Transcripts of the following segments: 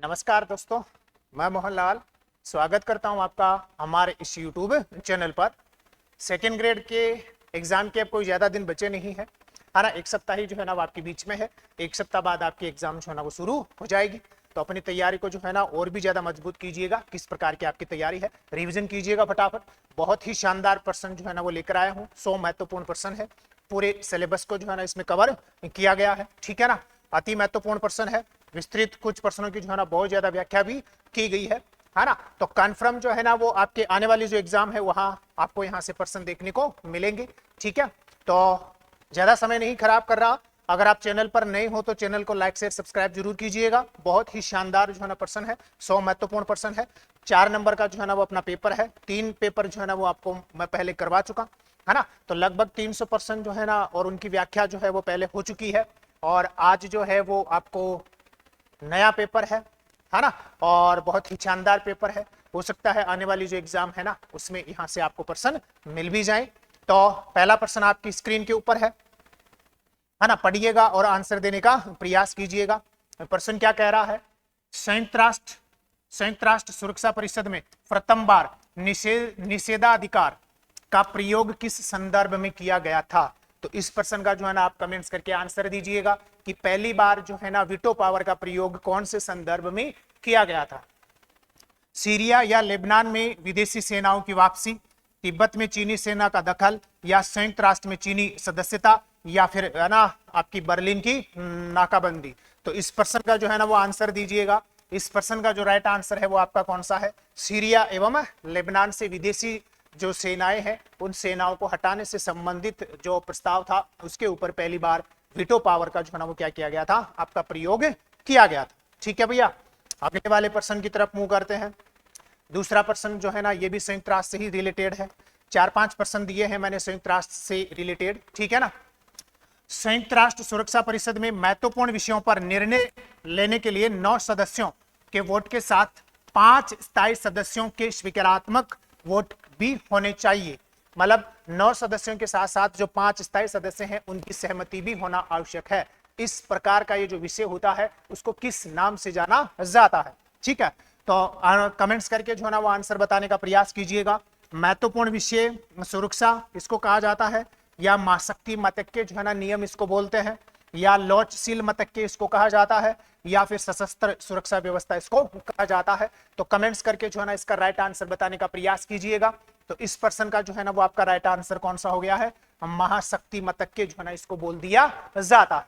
नमस्कार दोस्तों, मैं मोहन लाल स्वागत करता हूं आपका हमारे इस YouTube चैनल पर। सेकेंड ग्रेड के एग्जाम के अब कोई ज़्यादा दिन बचे नहीं है ना। एक सप्ताह ही जो है ना वो आपके बीच में है। एक सप्ताह बाद आपकी एग्जाम जो है ना वो शुरू हो जाएगी। तो अपनी तैयारी को जो है ना और भी ज़्यादा मजबूत कीजिएगा। किस प्रकार की आपकी तैयारी है, रिविजन कीजिएगा फटाफट। बहुत ही शानदार प्रश्न जो है ना वो लेकर आया हूँ। 100 महत्वपूर्ण प्रश्न है। पूरे सिलेबस को जो है ना इसमें कवर किया गया है, ठीक है ना। अति महत्वपूर्ण प्रश्न है। विस्तृत कुछ प्रश्नों की जो है ना बहुत ज्यादा व्याख्या भी की गई है ना। तो कन्फर्म जो है ना वो आपके आने वाली जो एग्जाम है वहां आपको यहां से प्रश्न देखने को मिलेंगे, ठीक है। तो ज्यादा समय नहीं खराब कर रहा। अगर आप चैनल पर नए हो तो चैनल को लाइक शेयर सब्सक्राइब जरूर कीजिएगा। बहुत ही शानदार जो है ना प्रश्न है, 100 महत्वपूर्ण प्रश्न है। 4 नंबर का जो है ना वो अपना पेपर है। 3 पेपर जो है ना वो आपको मैं पहले करवा चुका है ना। तो लगभग 300 प्रश्न जो है ना और उनकी व्याख्या जो है वो पहले हो चुकी है। और आज जो है वो आपको नया पेपर है ना। और बहुत ही शानदार पेपर है। हो सकता है आने वाली जो एग्जाम है ना उसमें यहां से आपको प्रश्न मिल भी जाए। तो पहला प्रश्न आपकी स्क्रीन के ऊपर है ना। पढ़िएगा और आंसर देने का प्रयास कीजिएगा। प्रश्न क्या कह रहा है? संयुक्त राष्ट्र सुरक्षा परिषद में प्रथम बार निषेधाधिकार का प्रयोग किस संदर्भ में किया गया था? तो इस प्रश्न का जो है ना आप कमेंट्स करके आंसर दीजिएगा कि पहली बार जो है ना वीटो पावर का प्रयोग कौन से संदर्भ में किया गया था। सीरिया या लेबनान में विदेशी सेनाओं की वापसी, तिब्बत में चीनी सेना का दखल, या संयुक्त राष्ट्र में चीनी सदस्यता, या फिर है ना आपकी बर्लिन की नाकाबंदी। तो इस प्रश्न का जो है ना वो आंसर दीजिएगा। इस प्रश्न का जो राइट आंसर है वो आपका कौन सा है? सीरिया एवं लेबनान से विदेशी जो सेनाएं हैं उन सेनाओं को हटाने से संबंधित जो प्रस्ताव था उसके ऊपर पहली बार वीटो पावर का जो है ना वो क्या किया गया था, आपका प्रयोग किया गया था, ठीक है भैया। अगले वाले प्रश्न की तरफ मूव करते हैं। दूसरा प्रश्न जो है ना ये भी संयुक्त राष्ट्र से ही रिलेटेड है। 4-5 प्रश्न दिए हैं मैंने संयुक्त राष्ट्र से रिलेटेड, ठीक है ना। संयुक्त राष्ट्र सुरक्षा परिषद में महत्वपूर्ण विषयों पर निर्णय लेने के लिए 9 सदस्यों के वोट के साथ 5 स्थायी सदस्यों के स्वीकारात्मक वोट भी होने चाहिए। मतलब 9 सदस्यों के साथ साथ जो 5 स्थायी सदस्य हैं उनकी सहमति भी होना आवश्यक है। इस प्रकार का ये जो विषय होता है उसको किस नाम से जाना जाता है, ठीक है। तो कमेंट्स करके जो है ना वो आंसर बताने का प्रयास कीजिएगा। महत्वपूर्ण विषय सुरक्षा इसको कहा जाता है, या महाशक्ति मतक्के जो है ना नियम इसको बोलते हैं, या लोचशील मतक्के इसको कहा जाता है, या फिर सशस्त्र सुरक्षा व्यवस्था इसको कहा जाता है। तो कमेंट्स करके जो है ना इसका राइट आंसर बताने का प्रयास कीजिएगा। तो इस प्रश्न का जो है ना वो आपका राइट आंसर कौन सा हो गया है? महाशक्ति मतक्के जो है ना इसको बोल दिया जाता है,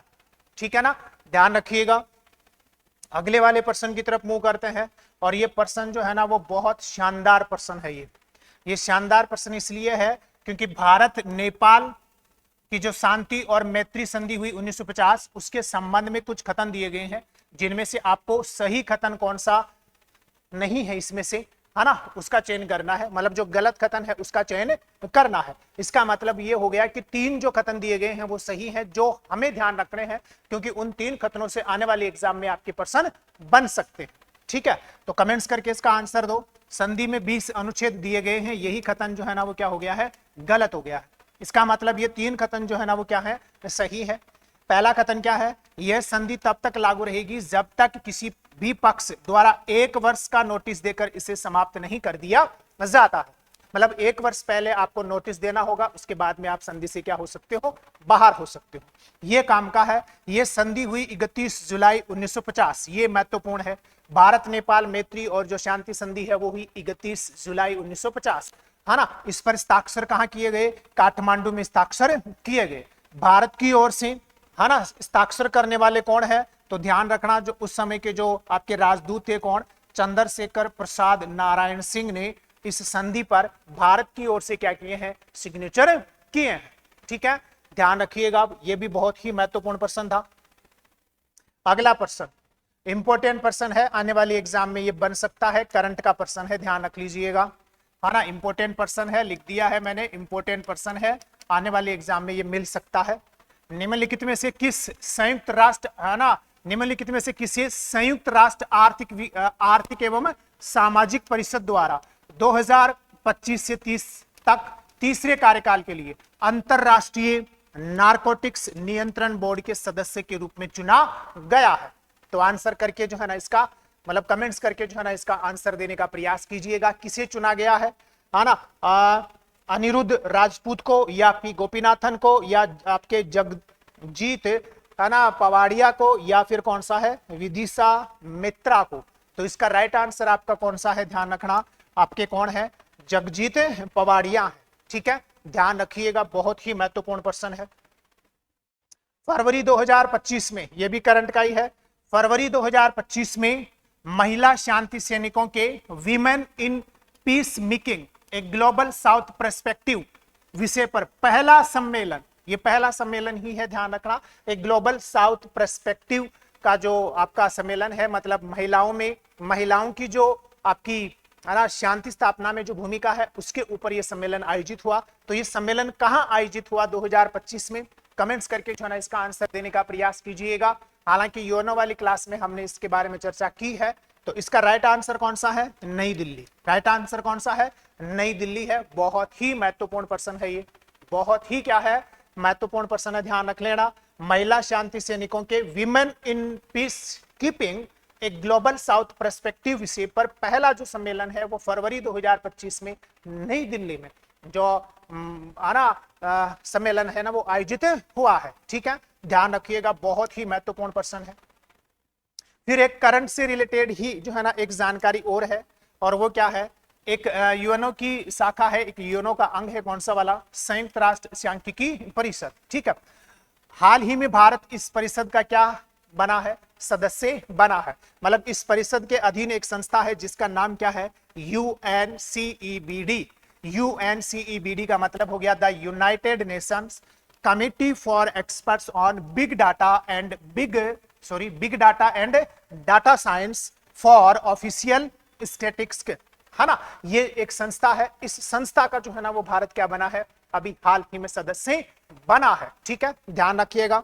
ठीक है ना। ध्यान रखिएगा। अगले वाले प्रश्न की तरफ मूव करते हैं। और ये प्रश्न जो है ना वो बहुत शानदार प्रश्न है। ये शानदार प्रश्न इसलिए है क्योंकि भारत नेपाल की जो शांति और मैत्री संधि हुई 1950 उसके संबंध में कुछ कथन दिए गए हैं, जिनमें से आपको सही कथन कौन सा नहीं है इसमें से, है ना, उसका चयन करना है। मतलब जो गलत कथन है उसका चयन करना है। इसका मतलब ये हो गया कि 3 जो कथन दिए गए हैं वो सही हैं, जो हमें ध्यान रखने हैं, क्योंकि उन 3 कथनों से आने वाले एग्जाम में आपके प्रश्न बन सकते हैं, ठीक है। तो कमेंट्स करके इसका आंसर दो। संधि में 20 अनुच्छेद दिए गए हैं, यही कथन जो है ना वो क्या हो गया है? गलत हो गया है। इसका मतलब ये 3 कथन जो है ना वो क्या है? सही है। पहला कथन क्या है? यह संधि तब तक लागू रहेगी जब तक किसी भी पक्ष द्वारा 1 वर्ष का नोटिस देकर इसे समाप्त नहीं कर दिया जाता है। मतलब 1 वर्ष पहले आपको नोटिस देना होगा, उसके बाद में आप संधि से क्या हो सकते हो? बाहर हो सकते हो। यह काम का है। यह संधि हुई 31 जुलाई 1950। ये महत्वपूर्ण है। भारत नेपाल मैत्री और जो शांति संधि है वो हुई 31 जुलाई 1950, है ना। इस पर हस्ताक्षर कहां किए गए? काठमांडू में हस्ताक्षर किए गए भारत की ओर से, है ना। हस्ताक्षर करने वाले कौन है? तो ध्यान रखना जो उस समय के जो आपके राजदूत थे कौन? चंद्रशेखर प्रसाद नारायण सिंह ने इस संधि पर भारत की ओर से क्या किए हैं? सिग्नेचर किए हैं, ठीक है। ध्यान रखिएगा, यह भी बहुत ही महत्वपूर्ण प्रश्न था। अगला प्रश्न इंपॉर्टेंट प्रश्न है, आने वाली एग्जाम में ये बन सकता है, करंट का प्रश्न है, ध्यान रख लीजिएगा, है ना। इंपॉर्टेंट प्रश्न है, लिख दिया है मैंने, इंपॉर्टेंट प्रश्न है, आने वाले एग्जाम में ये मिल सकता है। निम्नलिखित में से किस संयुक्त राष्ट्र, है ना, निम्नलिखित में से किसी संयुक्त राष्ट्र आर्थिक एवं सामाजिक परिषद द्वारा 2025 से 30 तक तीसरे कार्यकाल के लिए अंतरराष्ट्रीय नारकोटिक्स नियंत्रण बोर्ड के सदस्य के रूप में चुना गया है? तो आंसर करके जो है ना इसका मतलब कमेंट्स करके जो है ना इसका आंसर देने का प्रयास कीजिएगा। किसे चुना गया है ना, अनिरुद्ध राजपूत को या पी गोपीनाथन को या आपके जगजीत है ना पवाड़िया को या फिर कौन सा है विदिशा मित्रा को। तो इसका राइट आंसर आपका कौन सा है, ध्यान रखना, आपके कौन है, जगजीत पवाड़िया है। ठीक है, ध्यान रखिएगा, बहुत ही महत्वपूर्ण प्रश्न है। फरवरी 2025 में, यह भी करंट का ही है, फरवरी 2025 में महिला शांति सैनिकों के women in peace making a global south perspective विषय पर पहला सम्मेलन, ये पहला सम्मेलन ही है, ध्यान रखना, एक ग्लोबल साउथ पर्सपेक्टिव का जो आपका सम्मेलन है, मतलब महिलाओं की जो आपकी है ना शांति स्थापना में जो भूमिका है उसके ऊपर यह सम्मेलन आयोजित हुआ। तो ये सम्मेलन कहां आयोजित हुआ 2025 में, कमेंट्स करके जो है ना इसका आंसर देने का प्रयास कीजिएगा। हालांकि योनो वाली क्लास में हमने इसके बारे में चर्चा की है। तो इसका राइट आंसर कौन सा है, नई दिल्ली। राइट आंसर कौन सा है, नई दिल्ली है। बहुत ही महत्वपूर्ण प्रश्न है ये, बहुत ही क्या है, महत्वपूर्ण प्रश्न है, ध्यान रख लेना। महिला शांति सैनिकों के विमेन इन पीस कीपिंग एक ग्लोबल साउथ पर्सपेक्टिव विषय पर पहला जो सम्मेलन है वो फरवरी 2025 में नई दिल्ली में जो सम्मेलन है ना वो आयोजित हुआ है। ठीक है, ध्यान रखिएगा, बहुत ही महत्वपूर्ण प्रश्न है। फिर एक करंट से रिलेटेड ही जो है ना एक जानकारी और है, और वो क्या है, एक यूएनओ की शाखा है, एक यूएनओ का अंग है, कौन सा वाला, संयुक्त राष्ट्र सांख्यिकी परिषद। ठीक है, हाल ही में भारत इस परिषद का क्या बना है, सदस्य बना है। मतलब इस परिषद के अधीन एक संस्था है जिसका नाम क्या है, यूएनसीईबीडी। यूएनसीईबीडी का मतलब हो गया the United Nations committee for experts on big data and data science for official statistics, है ना। ये एक संस्था है, इस संस्था का जो है ना वो भारत क्या बना है, अभी हाल ही में सदस्य बना है। ठीक है, ध्यान रखिएगा।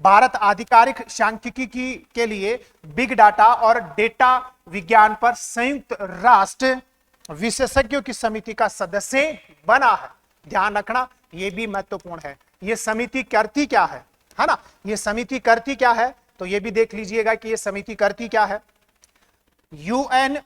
भारत आधिकारिक सांख्यिकी के लिए बिग डाटा और डेटा विज्ञान पर संयुक्त राष्ट्र विशेषज्ञों की समिति का सदस्य बना है। ध्यान रखना, यह भी महत्वपूर्ण है। यह समिति करती क्या है ना, यह समिति करती क्या है, तो यह भी देख लीजिएगा कि यह समिति करती क्या है। यूएनसीईबीडी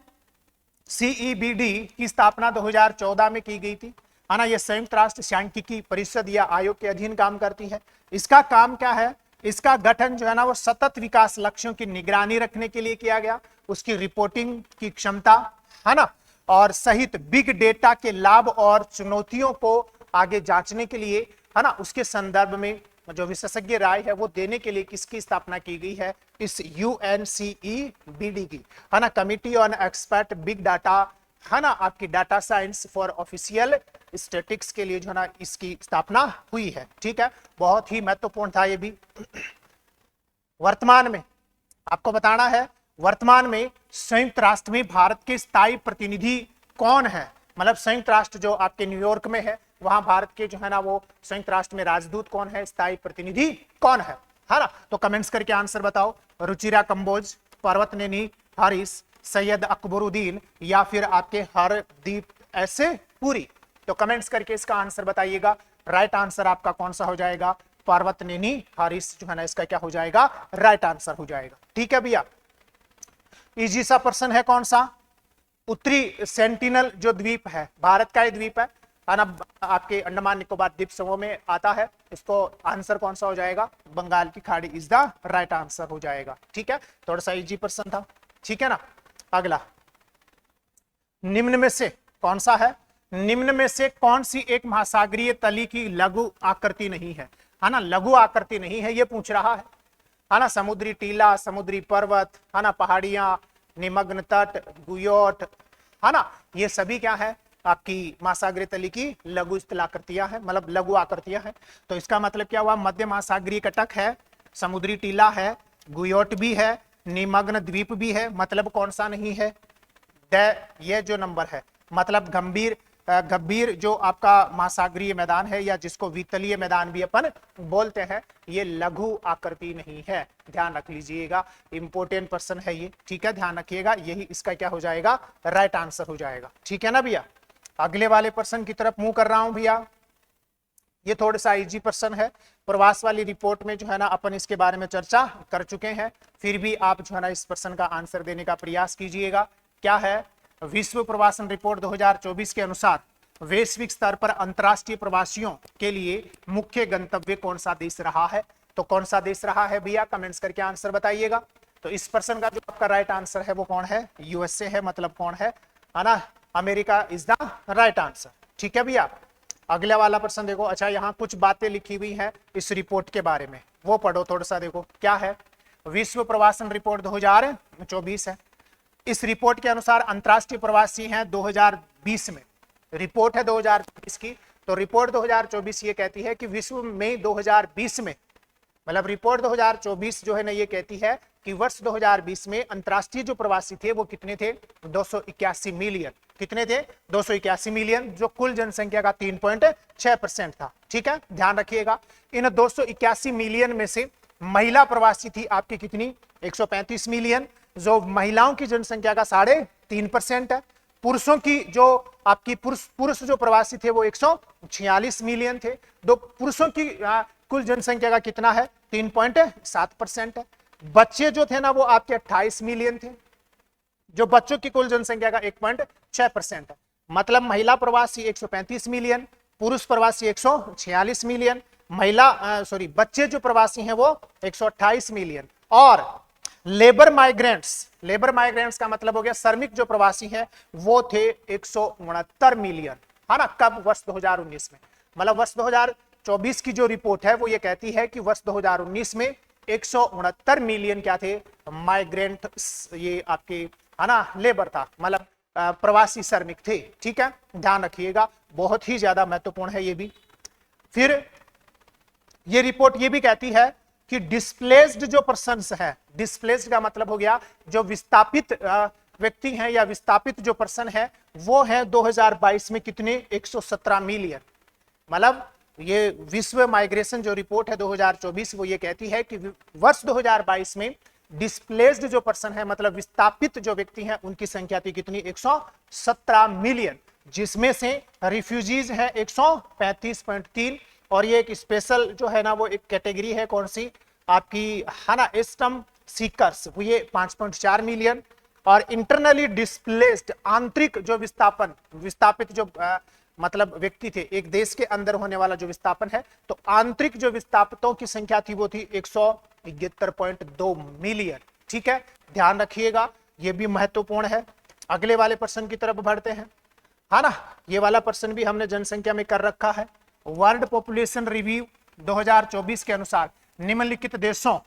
की स्थापना 2014 में की गई थी, है ना। यह संयुक्त राष्ट्र सांख्यिकी परिषद या आयोग के अधीन काम करती है। इसका काम क्या है, इसका गठन जो है ना वो सतत विकास लक्ष्यों की निगरानी रखने के लिए किया गया, उसकी रिपोर्टिंग की क्षमता, है ना, और सहित बिग डेटा के लाभ और चुनौतियों को आगे जांचने के लिए, है ना, उसके संदर्भ में जो विशेषज्ञ राय है वो देने के लिए किसकी स्थापना की गई है, इस यूएनसीईबीडी की, है ना, committee on expert big data, है ना, आपकी data science for official statistics के लिए जो है ना इसकी स्थापना हुई है। ठीक है, बहुत ही महत्वपूर्ण था ये भी। वर्तमान में आपको बताना है, वर्तमान में संयुक्त राष्ट्र में भारत के स्थायी प्रतिनिधि कौन है, मतलब संयुक्त राष्ट्र जो आपके न्यूयॉर्क में है वहां भारत के जो है ना वो संयुक्त राष्ट्र में राजदूत कौन है, स्थायी प्रतिनिधि कौन है ना। तो कमेंट्स करके आंसर बताओ। रुचिरा कंबोज, पर्वतनेनी हारिस, सैयद अकबरुद्दीन या फिर आपके हरदीप ऐसे पुरी। तो कमेंट्स करके इसका आंसर बताइएगा। राइट आंसर आपका कौन सा हो जाएगा, पर्वतनेनी हारिस जो है ना इसका क्या हो जाएगा, राइट आंसर हो जाएगा। ठीक है भैया, इजी सा प्रश्न है, कौन सा, उत्तरी सेंटिनल जो द्वीप है भारत का ही द्वीप है ना, आपके अंडमान निकोबार द्वीप समूह में आता है। इसको आंसर कौन सा हो जाएगा, बंगाल की खाड़ी इज द राइट आंसर हो जाएगा। ठीक है, थोड़ा सा इजी प्रश्न था। ठीक है ना, अगला, निम्न में से कौन सा है, निम्न में से कौन सी एक महासागरीय तली की लघु आकृति नहीं है ना, लघु आकृति नहीं है ये पूछ रहा है ना। समुद्री टीला, समुद्री पर्वत, है ना, पहाड़ियां, निमग्न तट, गुयोट, है ना, ये सभी क्या है, आपकी महासागरीय तली की लघु स्थलाकृतियां है, मतलब लघु आकृतियां है। तो इसका मतलब क्या हुआ, मध्य महासागरीय कटक है, समुद्री टीला है, गुयोट भी है, निमग्न द्वीप भी है, मतलब कौन सा नहीं है, ये जो नंबर है, मतलब गंभीर जो आपका महासागरीय मैदान है या जिसको वितलीय मैदान भी अपन बोलते हैं, ये लघु आकृति नहीं है। ध्यान रख लीजिएगा, इंपॉर्टेंट प्रश्न है ये। ठीक है, ध्यान रखिएगा, यही इसका क्या हो जाएगा, राइट आंसर हो जाएगा। ठीक है ना भैया, अगले वाले प्रश्न की तरफ मुंह कर रहा हूं भैया। ये थोड़ा सा इजी प्रश्न है, प्रवास वाली रिपोर्ट में जो है ना अपन इसके बारे में चर्चा कर चुके हैं, फिर भी आप जो है ना इस प्रश्न का आंसर देने का प्रयास कीजिएगा। क्या है? विश्व प्रवासन रिपोर्ट 2024 के अनुसार वैश्विक स्तर पर अंतरराष्ट्रीय प्रवासियों के लिए मुख्य गंतव्य कौन सा देश रहा है? तो कौन सा देश रहा है भैया? कमेंट्स करके आंसर बताइएगा। तो इस प्रश्न का जो आपका राइट आंसर है वो कौन है? यूएसए है, मतलब कौन है ना? America is the right answer. ठीक है भैया, अगला वाला प्रश्न देखो। अच्छा, यहाँ कुछ बातें लिखी हुई हैं इस रिपोर्ट के बारे में, वो पढ़ो थोड़ा सा। देखो क्या है, विश्व प्रवासन रिपोर्ट 2024 है। इस रिपोर्ट के अनुसार अंतरराष्ट्रीय प्रवासी हैं 2020 में, रिपोर्ट है 2020 की, तो रिपोर्ट 2024 ये कहती है कि विश्व में 2020 में, मतलब रिपोर्ट 2024 जो है ना ये कहती है कि वर्ष 2020 में अंतरराष्ट्रीय जो प्रवासी थे वो कितने थे? 281 मिलियन। कितने थे? 281 मिलियन, जो कुल जनसंख्या का 3.6% था। ठीक है, ध्यान रखिएगा। इन 281 मिलियन में से महिला प्रवासी थी आपकी कितनी? 135 मिलियन, जो महिलाओं की जनसंख्या का 3.5% है। पुरुषों की जो आपकी पुरुष जो प्रवासी थे वो 146 मिलियन थे। दो पुरुषों की कुल जनसंख्या का कितना है? 3.7% है। बच्चे जो थे ना वो आपके 28 मिलियन थे, जो बच्चों की कुल जनसंख्या का 1.6% है। मतलब महिला प्रवासी 135 मिलियन, पुरुष प्रवासी 146 मिलियन, बच्चे जो प्रवासी हैं वो 128 मिलियन, और लेबर माइग्रेंट्स का मतलब हो गया श्रमिक जो प्रवासी हैं वो थे 169 मिलियन, है ना? कब? वर्ष 2019 में। मतलब वर्ष 2024 की जो रिपोर्ट है वो ये कहती है कि वर्ष 2019 में 169 मिलियन क्या थे? माइग्रेंट, ये आपके है ना लेबर था, मतलब प्रवासी श्रमिक थे। ठीक है, ध्यान रखिएगा, बहुत ही ज्यादा महत्वपूर्ण है ये भी। फिर ये रिपोर्ट ये भी कहती है कि डिस्प्लेस्ड जो पर्सन्स है, डिस्प्लेस्ड का मतलब हो गया जो विस्थापित व्यक्ति हैं या विस्थापित जो पर्सन है वो है 2022 में कितने? 117 मिलियन। मतलब ये विश्व माइग्रेशन जो रिपोर्ट है 2024 वो ये कहती है कि वर्ष 2022 में डिस्प्लेस्ड जो पर्सन है, मतलब विस्थापित जो व्यक्ति हैं, उनकी संख्या थी कितनी? 117 मिलियन, जिसमें से रिफ्यूजीज है 135.3, और ये एक स्पेशल जो है ना वो एक कैटेगरी है, कौन सी आपकी, है ना, एस्टम सीकर्स, वो ये 5.4 मिलियन, और इंटरनली डिस्प्लेस्ड आंतरिक जो विस्थापित जो मतलब व्यक्ति थे, एक देश के अंदर होने वाला जो विस्थापन है, तो आंतरिक जो विस्थापितों की संख्या थी वो थी 171.2 मिलियन। ठीक है, ध्यान रखिएगा, ये भी महत्वपूर्ण है। अगले वाले प्रश्न की तरफ बढ़ते हैं, है ना? ये वाला प्रश्न भी हमने जनसंख्या में कर रखा है। वर्ल्ड पॉपुलेशन रिव्यू 2024 के अनुसार निम्नलिखित देशों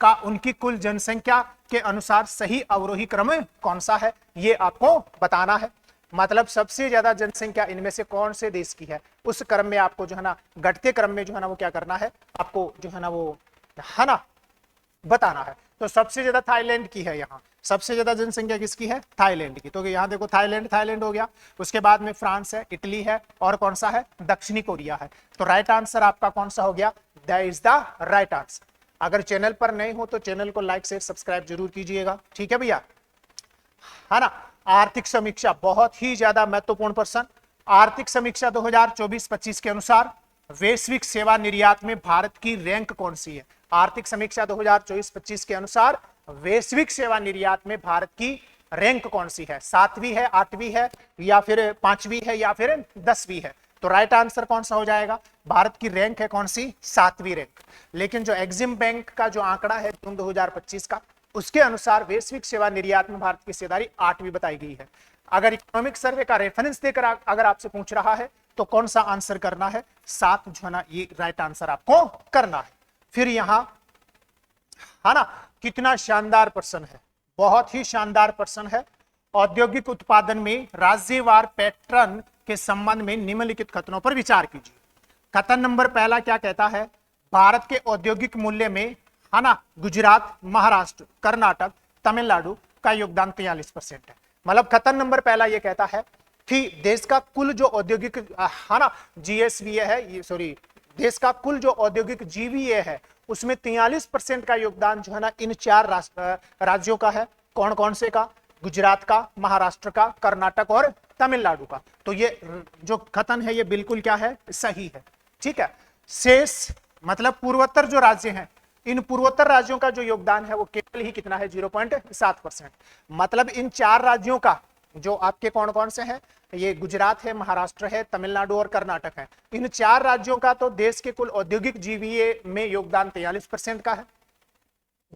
का उनकी कुल जनसंख्या के अनुसार सही अवरोही क्रम कौन सा है, ये आपको बताना है। मतलब सबसे ज्यादा जनसंख्या इनमें से कौन से देश की है, उस क्रम में आपको जो है ना, घटते क्रम में जो है ना वो क्या करना है, आपको जो है ना वो, है ना, बताना है। तो सबसे ज्यादा थाईलैंड की है, यहाँ सबसे ज्यादा जनसंख्या किसकी है? थाईलैंड की। तो यहाँ देखो थाईलैंड हो गया, उसके बाद में फ्रांस है, इटली है, और कौन सा है? दक्षिणी कोरिया है। तो राइट आंसर आपका कौन सा हो गया? That is the right answer. अगर चैनल पर नए हो तो चैनल को लाइक शेयर सब्सक्राइब जरूर कीजिएगा। ठीक है भैया, है ना? आर्थिक समीक्षा बहुत ही ज्यादा महत्वपूर्ण प्रश्न। आर्थिक समीक्षा 2024-25 के अनुसार वैश्विक सेवा निर्यात में भारत की रैंक कौन सी है? आर्थिक समीक्षा 2024-25 के अनुसार वैश्विक सेवा निर्यात में भारत की रैंक कौन सी है? 7वीं है, 8वीं है, या फिर 5वीं है, या फिर 10वीं है? तो राइट आंसर कौन सा हो जाएगा? भारत की रैंक है कौन सी? 7वीं रैंक। लेकिन जो एग्जिम बैंक का जो आंकड़ा है जून 2025 का, उसके अनुसार वैश्विक सेवा निर्यात में भारत की हिस्सेदारी 8वीं बताई गई है। अगर इकोनॉमिक सर्वे का रेफरेंस देकर अगर आपसे पूछ रहा है तो कौन सा आंसर करना है? 7 जो है ना ये राइट आंसर आपको करना है। फिर यहां, है ना, कितना शानदार प्रश्न है, बहुत ही शानदार प्रश्न है। औद्योगिक उत्पादन में राज्यवार पैटर्न के संबंध में निम्नलिखित कथनों पर विचार कीजिए। कथन नंबर पहला क्या कहता है? भारत के औद्योगिक मूल्य में, है ना, गुजरात, महाराष्ट्र, कर्नाटक, तमिलनाडु का योगदान 43% है। मतलब कथन नंबर पहला ये कहता है कि देश का कुल जो औद्योगिक, है ना, जीएसवीए है, सॉरी, देश का कुल जो औद्योगिक जीवीए है उसमें 43% का योगदान जो है ना इन 4 राज्यों का है। कौन कौन से का? गुजरात का, महाराष्ट्र का, कर्नाटक और तमिलनाडु का। तो ये जो कथन है ये बिल्कुल क्या है? सही है। ठीक है, शेष मतलब पूर्वोत्तर जो राज्य हैं, इन पूर्वोत्तर राज्यों का जो योगदान है वो केवल ही कितना है 0.7%। मतलब इन 4 राज्यों का जो आपके कौन कौन से हैं, ये गुजरात है, महाराष्ट्र है, तमिलनाडु और कर्नाटक है, इन 4 राज्यों का तो देश के कुल औद्योगिक जीवीए में योगदान 43% का है।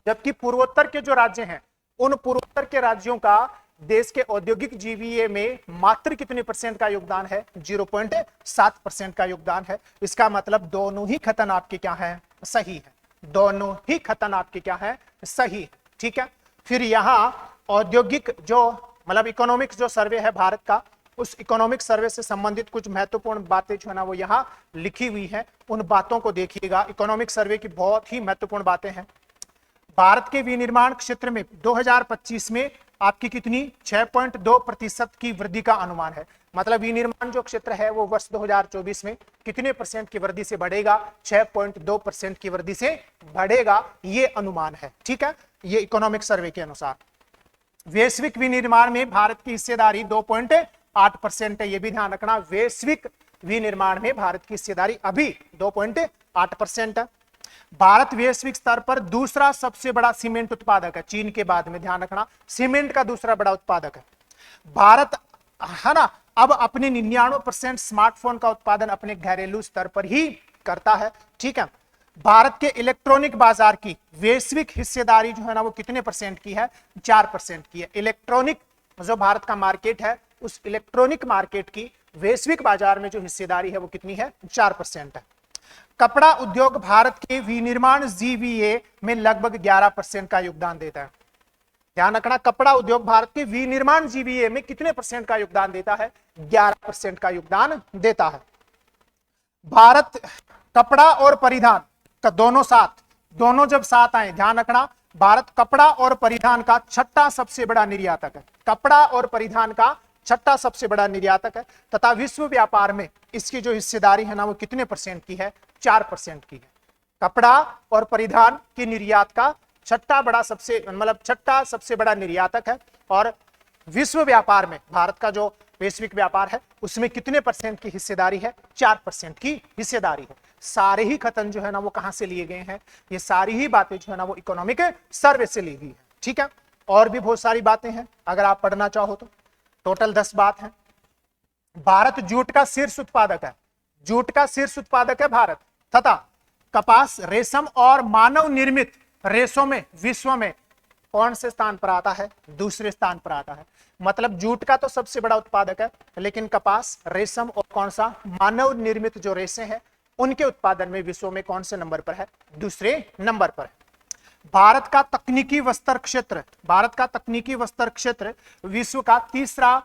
जबकि पूर्वोत्तर के जो राज्य हैं, उन पूर्वोत्तर के राज्यों का देश के औद्योगिक जीवीए में मात्र कितने परसेंट का योगदान है, 0.7% का योगदान है। इसका मतलब दोनों ही कथन आपके क्या है, सही है। दोनों ही कथन आपके क्या है, सही है। ठीक है, फिर यहां औद्योगिक जो मतलब इकोनॉमिक्स जो सर्वे है भारत का, उस इकोनॉमिक सर्वे से संबंधित कुछ महत्वपूर्ण बातें जो है ना वो यहाँ लिखी हुई है, उन बातों को देखिएगा। इकोनॉमिक सर्वे की बहुत ही महत्वपूर्ण बातें हैं। भारत के विनिर्माण क्षेत्र में 2025 में आपकी कितनी 6.2% की वृद्धि का अनुमान है। मतलब विनिर्माण जो क्षेत्र है वो वर्ष 2024 में कितने परसेंट की वृद्धि से बढ़ेगा, 6.2% की वृद्धि से बढ़ेगा, ये अनुमान है। ठीक है, ये इकोनॉमिक सर्वे के अनुसार। वैश्विक विनिर्माण में भारत की हिस्सेदारी 2.8% है, ये भी ध्यान रखना। वैश्विक विनिर्माण में भारत की हिस्सेदारी अभी 2.8% है। भारत वैश्विक स्तर पर दूसरा सबसे बड़ा सीमेंट उत्पादक है, चीन के बाद में, ध्यान रखना, सीमेंट का दूसरा बड़ा उत्पादक है भारत, है ना। अब अपने 99% स्मार्टफोन का उत्पादन अपने घरेलू स्तर पर ही करता है। ठीक है, भारत के इलेक्ट्रॉनिक बाजार की वैश्विक हिस्सेदारी जो है ना वो कितने परसेंट की है, 4% की है। इलेक्ट्रॉनिक जो भारत का मार्केट है, उस इलेक्ट्रॉनिक मार्केट की वैश्विक बाजार में जो हिस्सेदारी है वो कितनी है, 4% है। कपड़ा उद्योग भारत के विनिर्माण जीवीए में लगभग 11% का योगदान देता है। ध्यान रखना, कपड़ा उद्योग भारत के विनिर्माण जीवीए में कितने परसेंट का योगदान देता है, 11% का योगदान देता है। भारत कपड़ा और परिधान का दोनों जब साथ आए, ध्यान रखना, भारत कपड़ा और परिधान का 6ठा सबसे बड़ा निर्यातक है। कपड़ा और परिधान का 6ठा सबसे बड़ा निर्यातक है तथा विश्व व्यापार में इसकी जो हिस्सेदारी है ना वो कितने परसेंट की है, 4% की है। कपड़ा और परिधान की निर्यात का 6ठा सबसे बड़ा निर्यातक है और विश्व व्यापार में भारत का जो वैश्विक व्यापार है उसमें कितने परसेंट की हिस्सेदारी है, 4% की हिस्सेदारी है। सारे ही कथन जो है ना वो कहां से लिए गए हैं, ये सारी ही बातें जो है ना वो इकोनॉमिक सर्वे से ली गई है। ठीक है, और भी बहुत सारी बातें हैं अगर आप पढ़ना चाहो तो, टोटल 10 बात है। भारत जूट का शीर्ष उत्पादक है, जूट का शीर्ष उत्पादक है भारत, तथा कपास, रेशम और मानव निर्मित रेशों में विश्व में कौन से स्थान पर आता है, दूसरे स्थान पर आता है। मतलब जूट का तो सबसे बड़ा उत्पादक है, लेकिन कपास, रेशम और कौन सा मानव निर्मित जो रेशे हैं उनके उत्पादन में विश्व में कौन से नंबर पर है, दूसरे नंबर पर है। भारत का तकनीकी वस्त्र क्षेत्र विश्व का तीसरा,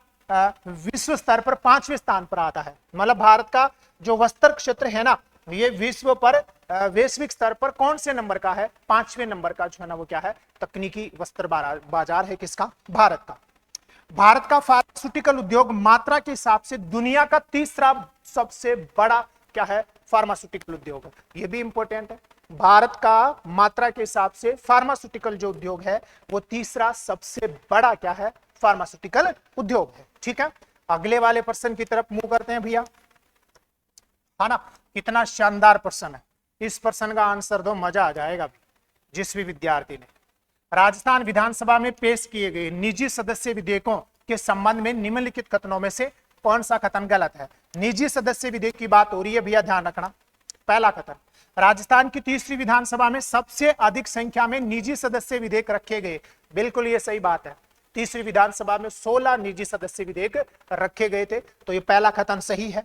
विश्व स्तर पर 5वें स्थान पर आता है। मतलब भारत का जो वस्त्र क्षेत्र है ना, ये विश्व पर वैश्विक स्तर पर कौन से नंबर का है, 5वें नंबर का जो है ना वो क्या है, तकनीकी वस्त्र बाजार है किसका, भारत का। भारत का फार्मास्यूटिकल उद्योग मात्रा के हिसाब से दुनिया का तीसरा सबसे बड़ा क्या है, फार्मास्यूटिकल उद्योग है। ये भी इंपॉर्टेंट है, भारत का मात्रा के हिसाब से फार्मास्यूटिकल जो उद्योग है वो तीसरा सबसे बड़ा क्या है, फार्मास्यूटिकल उद्योग है। ठीक है, अगले वाले प्रश्न की तरफ मूव करते हैं भैया, है ना। कितना शानदार प्रश्न है, इस प्रश्न का आंसर दो, मजा आ जाएगा भी जिस भी विद्यार्थी ने। राजस्थान विधानसभा में पेश किए गए निजी सदस्य विधेयकों के संबंध में निम्नलिखित कथनों में से कौन सा कथन गलत है। निजी सदस्य विधेयक की बात हो रही है भैया, ध्यान रखना। पहला कथन, राजस्थान की तीसरी विधानसभा में सबसे अधिक संख्या में निजी सदस्य विधेयक रखे गए। बिल्कुल ये सही बात है, तीसरी विधानसभा में 16 निजी सदस्य विधेयक रखे गए थे, तो ये पहला कथन सही है।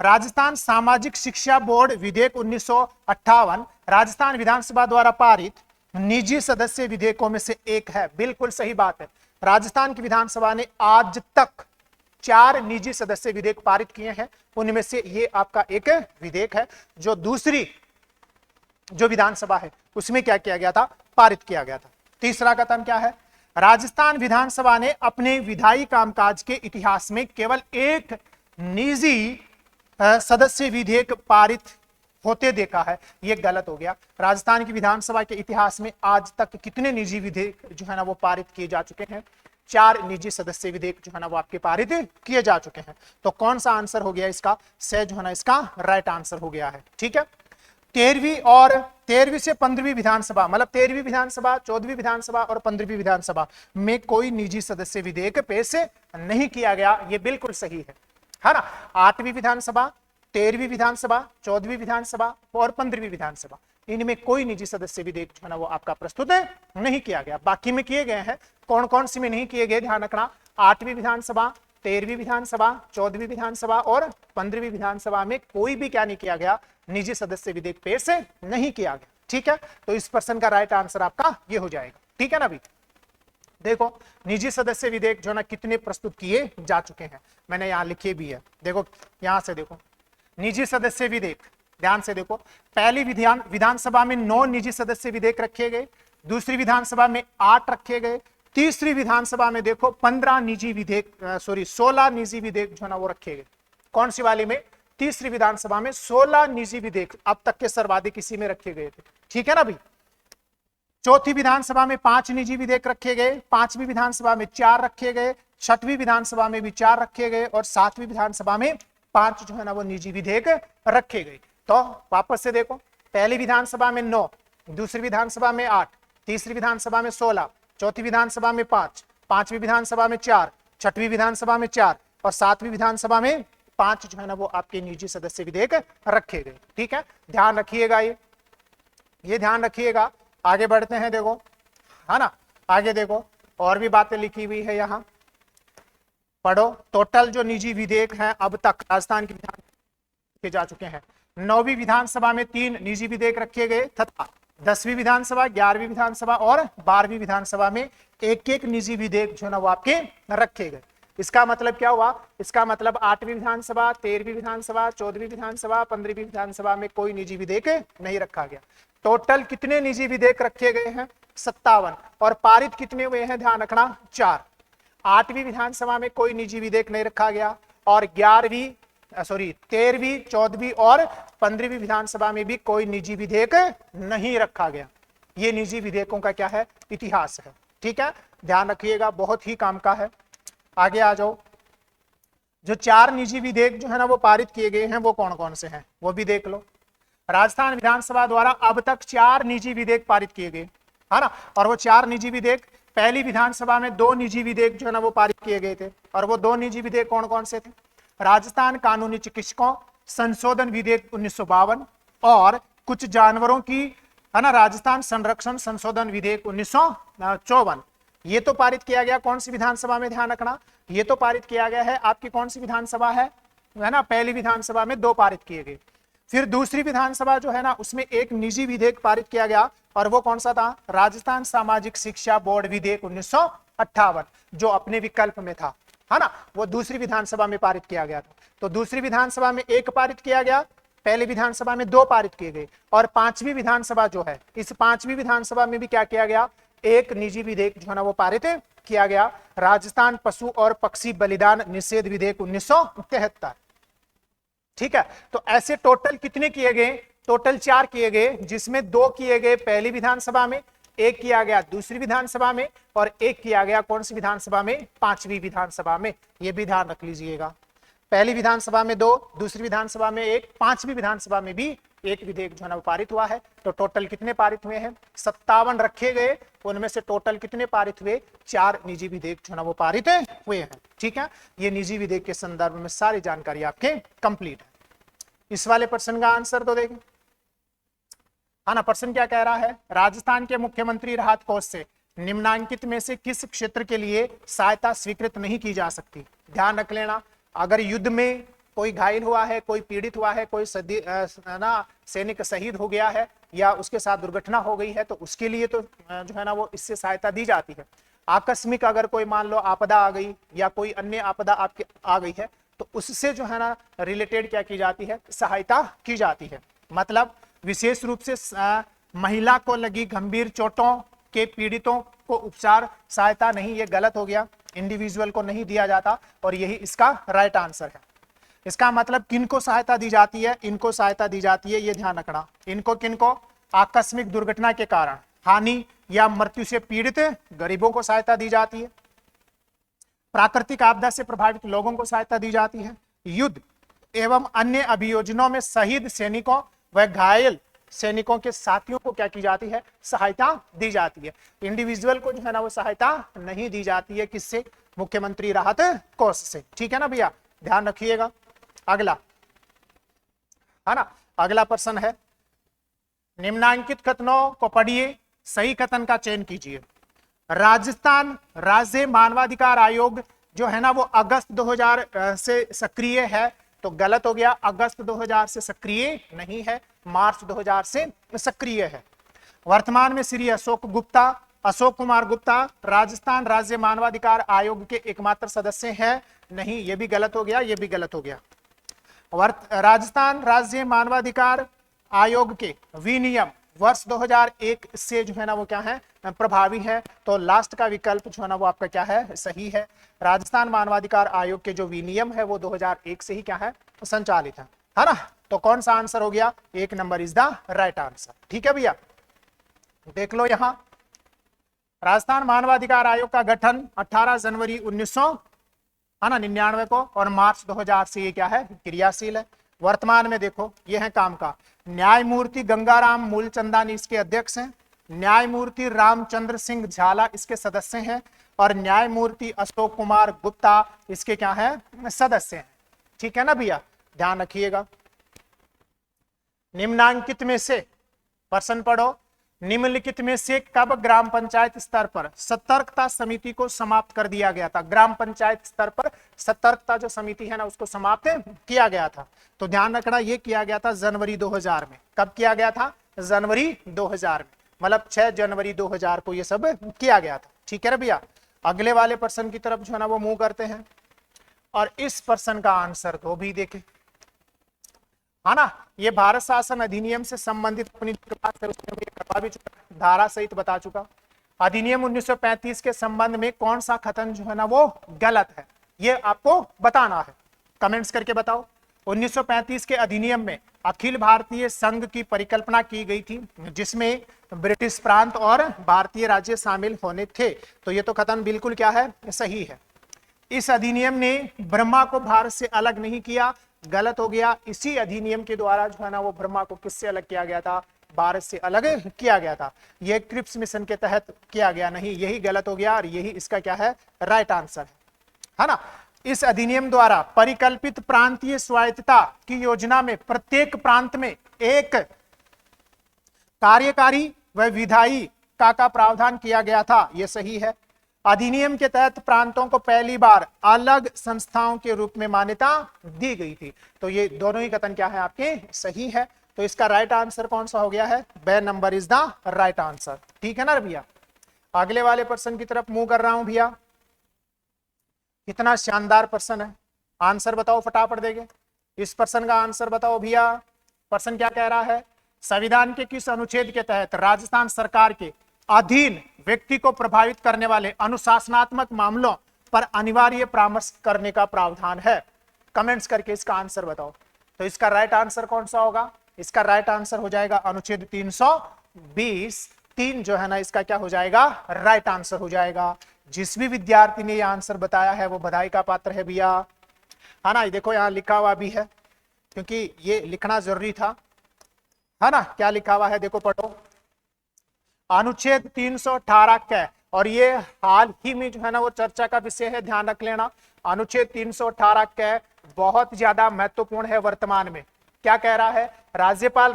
राजस्थान सामाजिक शिक्षा बोर्ड विधेयक 1958 राजस्थान विधानसभा द्वारा पारित निजी सदस्य विधेयकों में से एक है। बिल्कुल सही बात है, राजस्थान की विधानसभा ने आज तक 4 निजी सदस्य विधेयक पारित किए हैं, उनमें से ये आपका एक विधेयक है जो दूसरी जो विधानसभा है उसमें क्या किया गया था, पारित किया गया था। तीसरा कथन क्या है, राजस्थान विधानसभा ने अपने विधायी कामकाज के इतिहास में केवल एक निजी सदस्य विधेयक पारित होते देखा है। यह गलत हो गया। राजस्थान की विधानसभा के इतिहास में आज तक कितने निजी विधेयक जो है ना वो पारित किए जा चुके हैं, 4 निजी सदस्य विधेयक जो है ना वो आपके पारित किए जा चुके हैं। तो कौन सा आंसर हो गया इसका? से जो है ना इसका राइट आंसर हो गया है। ठीक है, 13वीं से 15वीं विधानसभा, मतलब 13वीं विधानसभा, 14वीं विधानसभा और 15वीं विधानसभा में कोई निजी सदस्य विधेयक पेश नहीं किया गया, ये बिल्कुल सही है ना। 8वीं विधानसभा, 13वीं विधानसभा, 14वीं विधानसभा और 15वीं विधानसभा, इनमें कोई निजी सदस्य विधेयक जो है ना वो आपका प्रस्तुत नहीं किया गया। बाकी में किए गए हैं, कौन कौन सी में नहीं किए गए ध्यान रखना। 8वीं विधानसभा, 13वीं विधानसभा, 14वीं विधानसभा और 15वीं विधानसभा में कोई भी क्या नहीं किया गया, निजी सदस्य विधेयक पेश नहीं किया गया। ठीक है, तो इस प्रश्न का राइट आंसर आपका ये हो जाएगा। ठीक है ना भाई, देखो निजी सदस्य विधेयक जो ना कितने प्रस्तुत किए जा चुके हैं, मैंने यहां लिखे भी है। देखो यहां से देखो, निजी सदस्य विधेयक ध्यान से देखो, पहली विधानसभा में 9 निजी सदस्य विधेयक रखे गए, दूसरी विधानसभा में 8 रखे गए, तीसरी विधानसभा में देखो 15 निजी विधेयक 16 निजी विधेयक जो ना वो रखे गए। कौन सी वाली में? तीसरी विधानसभा में 16 निजी विधेयक अब तक के सर्वाधिक इसी में रखे गए थे। ठीक है ना भाई। चौथी विधानसभा में 5 निजी विधेयक रखे गए, 5वीं विधानसभा में 4 रखे गए, 6वीं विधानसभा में भी 4 रखे गए और 7वीं विधानसभा में 5 जो है ना वो निजी विधेयक रखे गए। तो वापस से देखो, पहली विधानसभा में 9, दूसरी विधानसभा में 8, तीसरी विधानसभा में 16, चौथी विधानसभा में 5, 5वीं विधानसभा में 4, 6वीं विधानसभा में 4 और 7वीं विधानसभा में 5 जो है ना वो आपके निजी सदस्य विधेयक रखे गए। ठीक है, ध्यान रखिएगा, ये ध्यान रखिएगा। आगे बढ़ते हैं, देखो है ना, आगे देखो और भी बातें लिखी हुई है यहाँ, पढ़ो। टोटल जो निजी विधेयक हैं अब तक राजस्थान की विधानसभा जा चुके हैं। 9वीं विधानसभा में 3 निजी विधेयक रखे गए तथा 10वीं विधानसभा, 11वीं विधानसभा और 12वीं विधानसभा में एक निजी विधेयक जो ना वो आपके रखे गए। इसका मतलब क्या हुआ? इसका मतलब 8वीं विधानसभा, 13वीं विधानसभा, 14वीं विधानसभा, 15वीं विधानसभा में कोई निजी विधेयक नहीं रखा गया। टोटल कितने निजी विधेयक रखे गए हैं? 57। और पारित कितने हुए हैं? ध्यान रखना 4। 8वीं विधानसभा में कोई निजी विधेयक नहीं रखा गया और 13वीं, 14वीं और 15वीं विधानसभा में भी कोई निजी विधेयक नहीं रखा गया। ये निजी विधेयकों का क्या है? इतिहास है। ठीक है, ध्यान रखिएगा, बहुत ही काम का है। आगे आ जाओ। जो 4 निजी विधेयक जो है ना वो पारित किए गए हैं वो कौन कौन से हैं वो भी देख लो। राजस्थान विधानसभा द्वारा अब तक 4 निजी विधेयक पारित किए गए, है ना। और वो 4 निजी विधेयक, पहली विधानसभा में 2 निजी विधेयक जो है ना वो पारित किए गए थे और वो 2 निजी विधेयक कौन कौन से थे? राजस्थान कानूनी चिकित्सकों संशोधन विधेयक 1952 और कुछ जानवरों की, है ना, राजस्थान संरक्षण संशोधन विधेयक 1954। ये तो पारित किया गया कौन सी विधानसभा में? ध्यान रखना, ये तो पारित किया गया है आपकी कौन सी विधानसभा है ना, पहली विधानसभा में 2 पारित किए गए। फिर दूसरी विधानसभा जो है ना उसमें 1 निजी विधेयक पारित किया गया और वो कौन सा था? राजस्थान सामाजिक शिक्षा बोर्ड विधेयक 1958, जो अपने विकल्प में था, है ना, वो दूसरी विधानसभा में पारित किया गया था। तो दूसरी विधानसभा में 1 पारित किया गया, पहली विधानसभा में 2 पारित किए गए और 5वीं विधानसभा जो है, इस 5वीं विधानसभा में भी क्या किया गया? 1 निजी विधेयक जो है ना वो पारित किया गया, राजस्थान पशु और पक्षी बलिदान निषेध विधेयक 1973। ठीक है, तो ऐसे टोटल कितने किए गए? टोटल 4 किए गए, जिसमें 2 किए गए पहली विधानसभा में, 1 किया गया दूसरी विधानसभा में और 1 किया गया कौन सी विधानसभा में? 5वीं विधानसभा में। यह भी ध्यान रख लीजिएगा, पहली विधानसभा में 2, दूसरी विधानसभा में 1, 5वीं विधानसभा में भी 1 विधेयक जो है ना पारित हुआ है। तो टोटल कितने पारित हुए हैं? 57 रखे गए, उनमें से टोटल कितने पारित हुए? 4 निजी विधेयक जो है ना वो पारित हुए हैं। ठीक है, ये निजी विधेयक के संदर्भ में सारी जानकारी आपके कंप्लीट है। इस वाले प्रश्न का आंसर तो देखें, है ना। प्रश्न क्या कह रहा है? राजस्थान के मुख्यमंत्री राहत कोष से निम्नांकित में से किस क्षेत्र के लिए सहायता स्वीकृत नहीं की जा सकती? ध्यान रख लेना, अगर युद्ध में कोई घायल हुआ है, कोई पीड़ित हुआ है, कोई सैनिक शहीद हो गया है या उसके साथ दुर्घटना हो गई है तो उसके लिए तो जो है ना वो इससे सहायता दी जाती है। आकस्मिक अगर कोई मान लो आपदा आ गई या कोई अन्य आपदा आपके आ गई है तो उससे जो है ना रिलेटेड क्या की जाती है? सहायता की जाती है। मतलब विशेष रूप से महिला को लगी गंभीर चोटों के पीड़ितों को उपचार सहायता नहीं, ये गलत हो गया, इंडिविजुअल को नहीं दिया जाता और यही इसका राइट आंसर है। इसका मतलब किनको सहायता दी जाती है? इनको सहायता दी जाती है, ये ध्यान रखना। इनको किनको? आकस्मिक दुर्घटना के कारण हानि या मृत्यु से पीड़ित गरीबों को सहायता दी जाती है। प्राकृतिक आपदा से प्रभावित लोगों को सहायता दी जाती है। युद्ध एवं अन्य अभियोजनों में शहीद सैनिकों व घायल सैनिकों के साथियों को क्या की जाती है, सहायता दी जाती है। इंडिविजुअल को जो है ना वो सहायता नहीं दी जाती है, किससे, मुख्यमंत्री राहत कोष से। ठीक है ना भैया, ध्यान रखिएगा। अगला है ना, अगला प्रश्न है, निम्नांकित कथनों को पढ़िए, सही कथन का चयन कीजिए। राजस्थान राज्य मानवाधिकार आयोग जो है ना वो अगस्त 2000 से सक्रिय है, तो गलत हो गया, अगस्त 2000 से सक्रिय नहीं है, मार्च 2000 से सक्रिय है। वर्तमान में श्री अशोक कुमार गुप्ता राजस्थान राज्य मानवाधिकार आयोग के एकमात्र सदस्य हैं, नहीं, ये भी गलत हो गया, ये भी गलत हो गया। राजस्थान राज्य मानवाधिकार आयोग के विनियम वर्ष 2001 से जो है ना वो क्या है, प्रभावी है, तो लास्ट का विकल्प जो है ना वो आपका क्या है, सही है। राजस्थान मानवाधिकार आयोग के जो विनियम है वो 2001 से ही क्या है, संचालित है ना। तो कौन सा आंसर हो गया, 1 number is the right answer. ठीक है भैया, देख लो यहां, राजस्थान मानवाधिकार आयोग का गठन 18 जनवरी 1999 को और मार्च 2000 से ये क्या है, क्रियाशील है। वर्तमान में देखो ये है काम का, न्यायमूर्ति गंगाराम मूलचंदानी इसके अध्यक्ष हैं, न्यायमूर्ति रामचंद्र सिंह झाला इसके सदस्य हैं और न्यायमूर्ति अशोक कुमार गुप्ता इसके क्या है, सदस्य हैं। ठीक है ना भैया, ध्यान रखिएगा। निम्नांकित में से, प्रश्न पढ़ो, निम्नलिखित में से कब ग्राम पंचायत स्तर पर सतर्कता समिति को समाप्त कर दिया गया था। ग्राम पंचायत स्तर पर सतर्कता जो समिति है ना उसको समाप्त किया गया था, तो ध्यान रखना ये किया गया था जनवरी 2000 में। कब किया गया था, जनवरी 2000 में, मतलब 6 जनवरी 2000 को ये सब किया गया था। ठीक है ना भैया, अगले वाले प्रश्न की तरफ जो है ना वो मूव करते हैं और इस प्रश्न का आंसर तो भी देखें, है ना। ये भारत शासन अधिनियम से संबंधित अपनी करवा भी चुका, धारा सहित बता चुका। अधिनियम 1935 के संबंध में कौन सा कथन जो है ना वो गलत है, ये आपको बताना है, कमेंट्स करके बताओ। 1935 के अधिनियम में अखिल भारतीय संघ की परिकल्पना की गई थी, जिसमें ब्रिटिश प्रांत और भारतीय राज्य शामिल होने थे, तो ये तो कथन बिल्कुल क्या है, सही है। इस अधिनियम ने ब्रह्मा को भारत से अलग नहीं किया, गलत हो गया। इसी अधिनियम के द्वारा जो है ना वो ब्रह्मा को किससे अलग किया गया था, भारत से अलग किया गया था। ये क्रिप्स मिशन के तहत किया गया नहीं, यही गलत हो गया और यही इसका क्या है, राइट आंसर है ना। इस अधिनियम द्वारा परिकल्पित प्रांतीय स्वायत्तता की योजना में प्रत्येक प्रांत में एक कार्यकारी व विधायी का प्रावधान किया गया था, यह सही है। अधिनियम के तहत प्रांतों को पहली बार अलग संस्थाओं के रूप में मान्यता दी गई थी, तो ये दोनों ही कथन क्या है आपके, सही है। तो इसका राइट आंसर कौन सा हो गया है, B number is the right answer. ठीक है ना भैया, अगले वाले प्रश्न की तरफ मूव कर रहा हूं भैया। कितना शानदार प्रश्न है, आंसर बताओ फटाफट देंगे। इस प्रश्न का आंसर बताओ भैया। प्रश्न क्या कह रहा है, संविधान के किस अनुच्छेद के तहत राजस्थान सरकार के अधीन व्यक्ति को प्रभावित करने वाले अनुशासनात्मक मामलों पर अनिवार्य परामर्श करने का प्रावधान है। कमेंट्स करके इसका आंसर बताओ। तो इसका राइट आंसर कौन सा होगा, इसका राइट आंसर हो जाएगा अनुच्छेद 320(3) जो है ना इसका क्या हो जाएगा, राइट आंसर हो जाएगा। जिस भी विद्यार्थी ने यह आंसर बताया है वो बधाई का पात्र है भैया, है ना। देखो यहाँ लिखा हुआ भी है, क्योंकि ये लिखना जरूरी था, है ना। क्या लिखा हुआ है देखो पढ़ो, अनुच्छेद 318 क, और ये हाल ही में जो है ना वो चर्चा का विषय है, ध्यान रख लेना। अनुच्छेद 318 क बहुत ज्यादा महत्वपूर्ण है वर्तमान में। क्या कह रहा है, राज्यपाल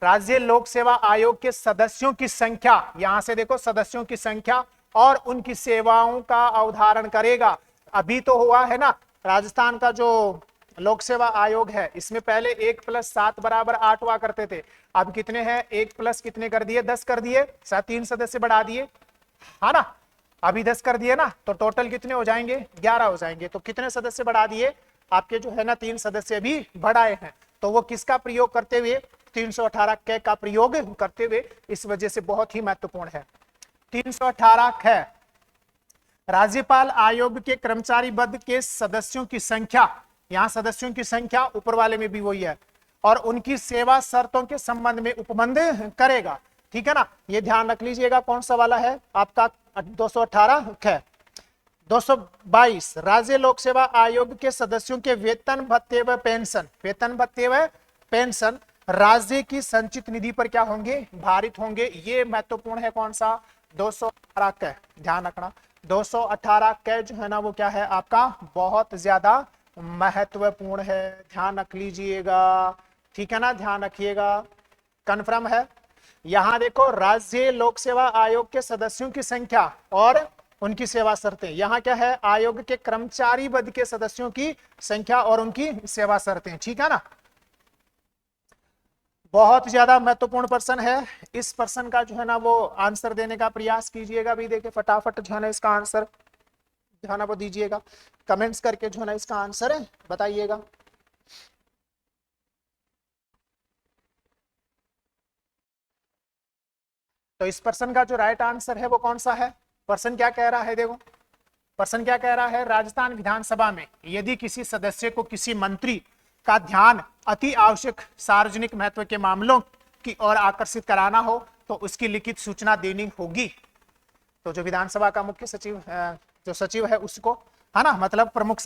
राज्य लोक सेवा आयोग के सदस्यों की संख्या, यहां से देखो सदस्यों की संख्या और उनकी सेवाओं का अवधारण करेगा। अभी तो हुआ है ना राजस्थान का जो लोक सेवा आयोग है, इसमें पहले 1 + 7 = 8 हुआ करते थे, अब कितने हैं, 1 + कितने कर दिए, 10 कर दिए, 3 सदस्य बढ़ा दिए, है ना। अभी 10 कर दिए ना, तो टोटल कितने हो जाएंगे, 11 हो जाएंगे। तो कितने सदस्य बढ़ा दिए आपके, जो है ना 3 सदस्य भी बढ़ाए हैं। तो वो किसका प्रयोग करते हुए, 318 क का प्रयोग करते हुए, इस वजह से बहुत ही महत्वपूर्ण है। 318 ख, राज्यपाल आयोग के कर्मचारी पद के सदस्यों की संख्या, यहां सदस्यों की संख्या ऊपर वाले में भी वही है, और उनकी सेवा शर्तों के संबंध में उपबंध करेगा। ठीक है ना, ये ध्यान रख लीजिएगा। कौन सा वाला है आपका 218 ख। 222 राज्य लोक सेवा आयोग के सदस्यों के वेतन भत्ते व पेंशन, वेतन भत्ते व पेंशन राज्य की संचित निधि पर क्या होंगे, भारित होंगे। ये महत्वपूर्ण है कौन सा, 218 क, ध्यान रखना 218 क जो है ना वो क्या है आपका, बहुत ज्यादा महत्वपूर्ण है, ध्यान रख लीजिएगा, ठीक है ना, ध्यान रखिएगा। कन्फर्म है। यहां देखो राज्य लोक सेवा आयोग के सदस्यों की संख्या और उनकी सेवा शर्तें, यहां क्या है, आयोग के कर्मचारी वर्ग के सदस्यों की संख्या और उनकी सेवा शर्तें, ठीक है ना। बहुत ज्यादा महत्वपूर्ण प्रश्न है। इस प्रश्न का जो है ना वो आंसर देने का प्रयास कीजिएगा। भी देखिए फटाफट जो है ना इसका आंसर जो है ना वो दीजिएगा, कमेंट्स करके जो है ना इसका आंसर है बताइएगा। तो इस प्रश्न का जो राइट आंसर है वो कौन सा है, प्रश्न क्या कह रहा है, देखो प्रश्न क्या कह रहा है, राजस्थान विधानसभा में यदि किसी सदस्य को किसी मंत्री का ध्यान अति आवश्यक सार्वजनिक महत्व के मामलों की ओर आकर्षित कराना हो तो उसकी लिखित सूचना देनी होगी। तो जो विधानसभा का मुख्य सचिव जो सचिव है उसको, है ना, मतलब प्रमुख